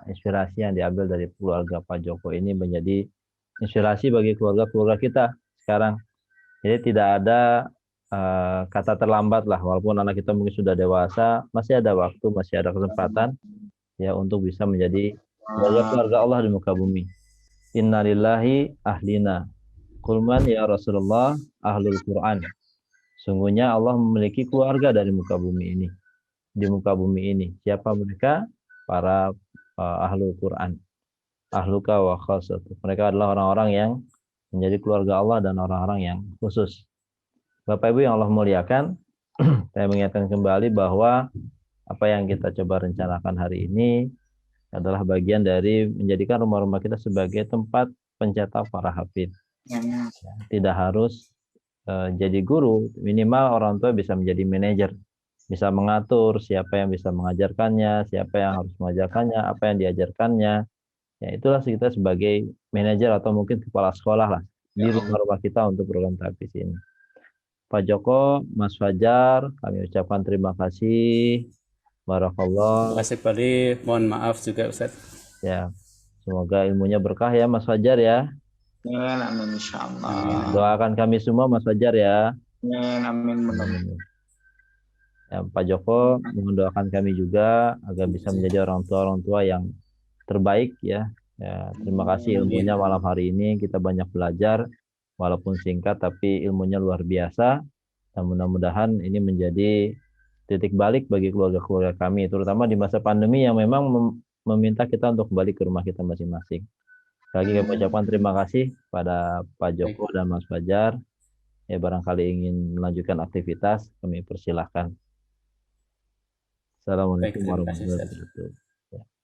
inspirasi yang diambil dari keluarga Pak Joko ini menjadi inspirasi bagi keluarga-keluarga kita sekarang. Jadi tidak ada kata terlambat lah, walaupun anak kita mungkin sudah dewasa, masih ada waktu, masih ada kesempatan ya untuk bisa menjadi keluarga Allah di muka bumi. Innalillahi ahlina. Kulman ya Rasulullah ahlul Quran. Sungguhnya Allah memiliki keluarga dari muka bumi ini. Di muka bumi ini. Siapa mereka? Para ahlul Quran. Ahluka wa khasat. Mereka adalah orang-orang yang menjadi keluarga Allah dan orang-orang yang khusus. Bapak Ibu yang Allah muliakan, saya mengingatkan kembali bahwa apa yang kita coba rencanakan hari ini adalah bagian dari menjadikan rumah-rumah kita sebagai tempat pencetak para hafid. Tidak harus jadi guru, minimal orang tua bisa menjadi manajer, bisa mengatur siapa yang bisa mengajarkannya, siapa yang harus mengajarkannya, apa yang diajarkannya. Ya itulah kita sebagai manajer atau mungkin kepala sekolah lah di rumah-rumah kita untuk program tahfiz ini. Pak Joko, Mas Fajar, kami ucapkan terima kasih. Barakallah. Terima kasih Bali. Mohon maaf juga Ustaz. Ya, semoga ilmunya berkah ya Mas Fajar ya. Amin, insya Allah. Doakan kami semua Mas Fajar ya. Amin. Ya, Pak Joko mohon doakan kami juga agar bisa menjadi orang tua yang terbaik ya. Ya, terima kasih ilmunya malam hari ini, kita banyak belajar walaupun singkat tapi ilmunya luar biasa. Dan mudah-mudahan ini menjadi titik balik bagi keluarga-keluarga kami, terutama di masa pandemi yang memang meminta kita untuk kembali ke rumah kita masing-masing. Sekali lagi kami ucapkan terima kasih pada Pak Joko dan Mas Fajar. Ya barangkali ingin melanjutkan aktivitas, kami persilahkan. Assalamualaikum warahmatullahi wabarakatuh.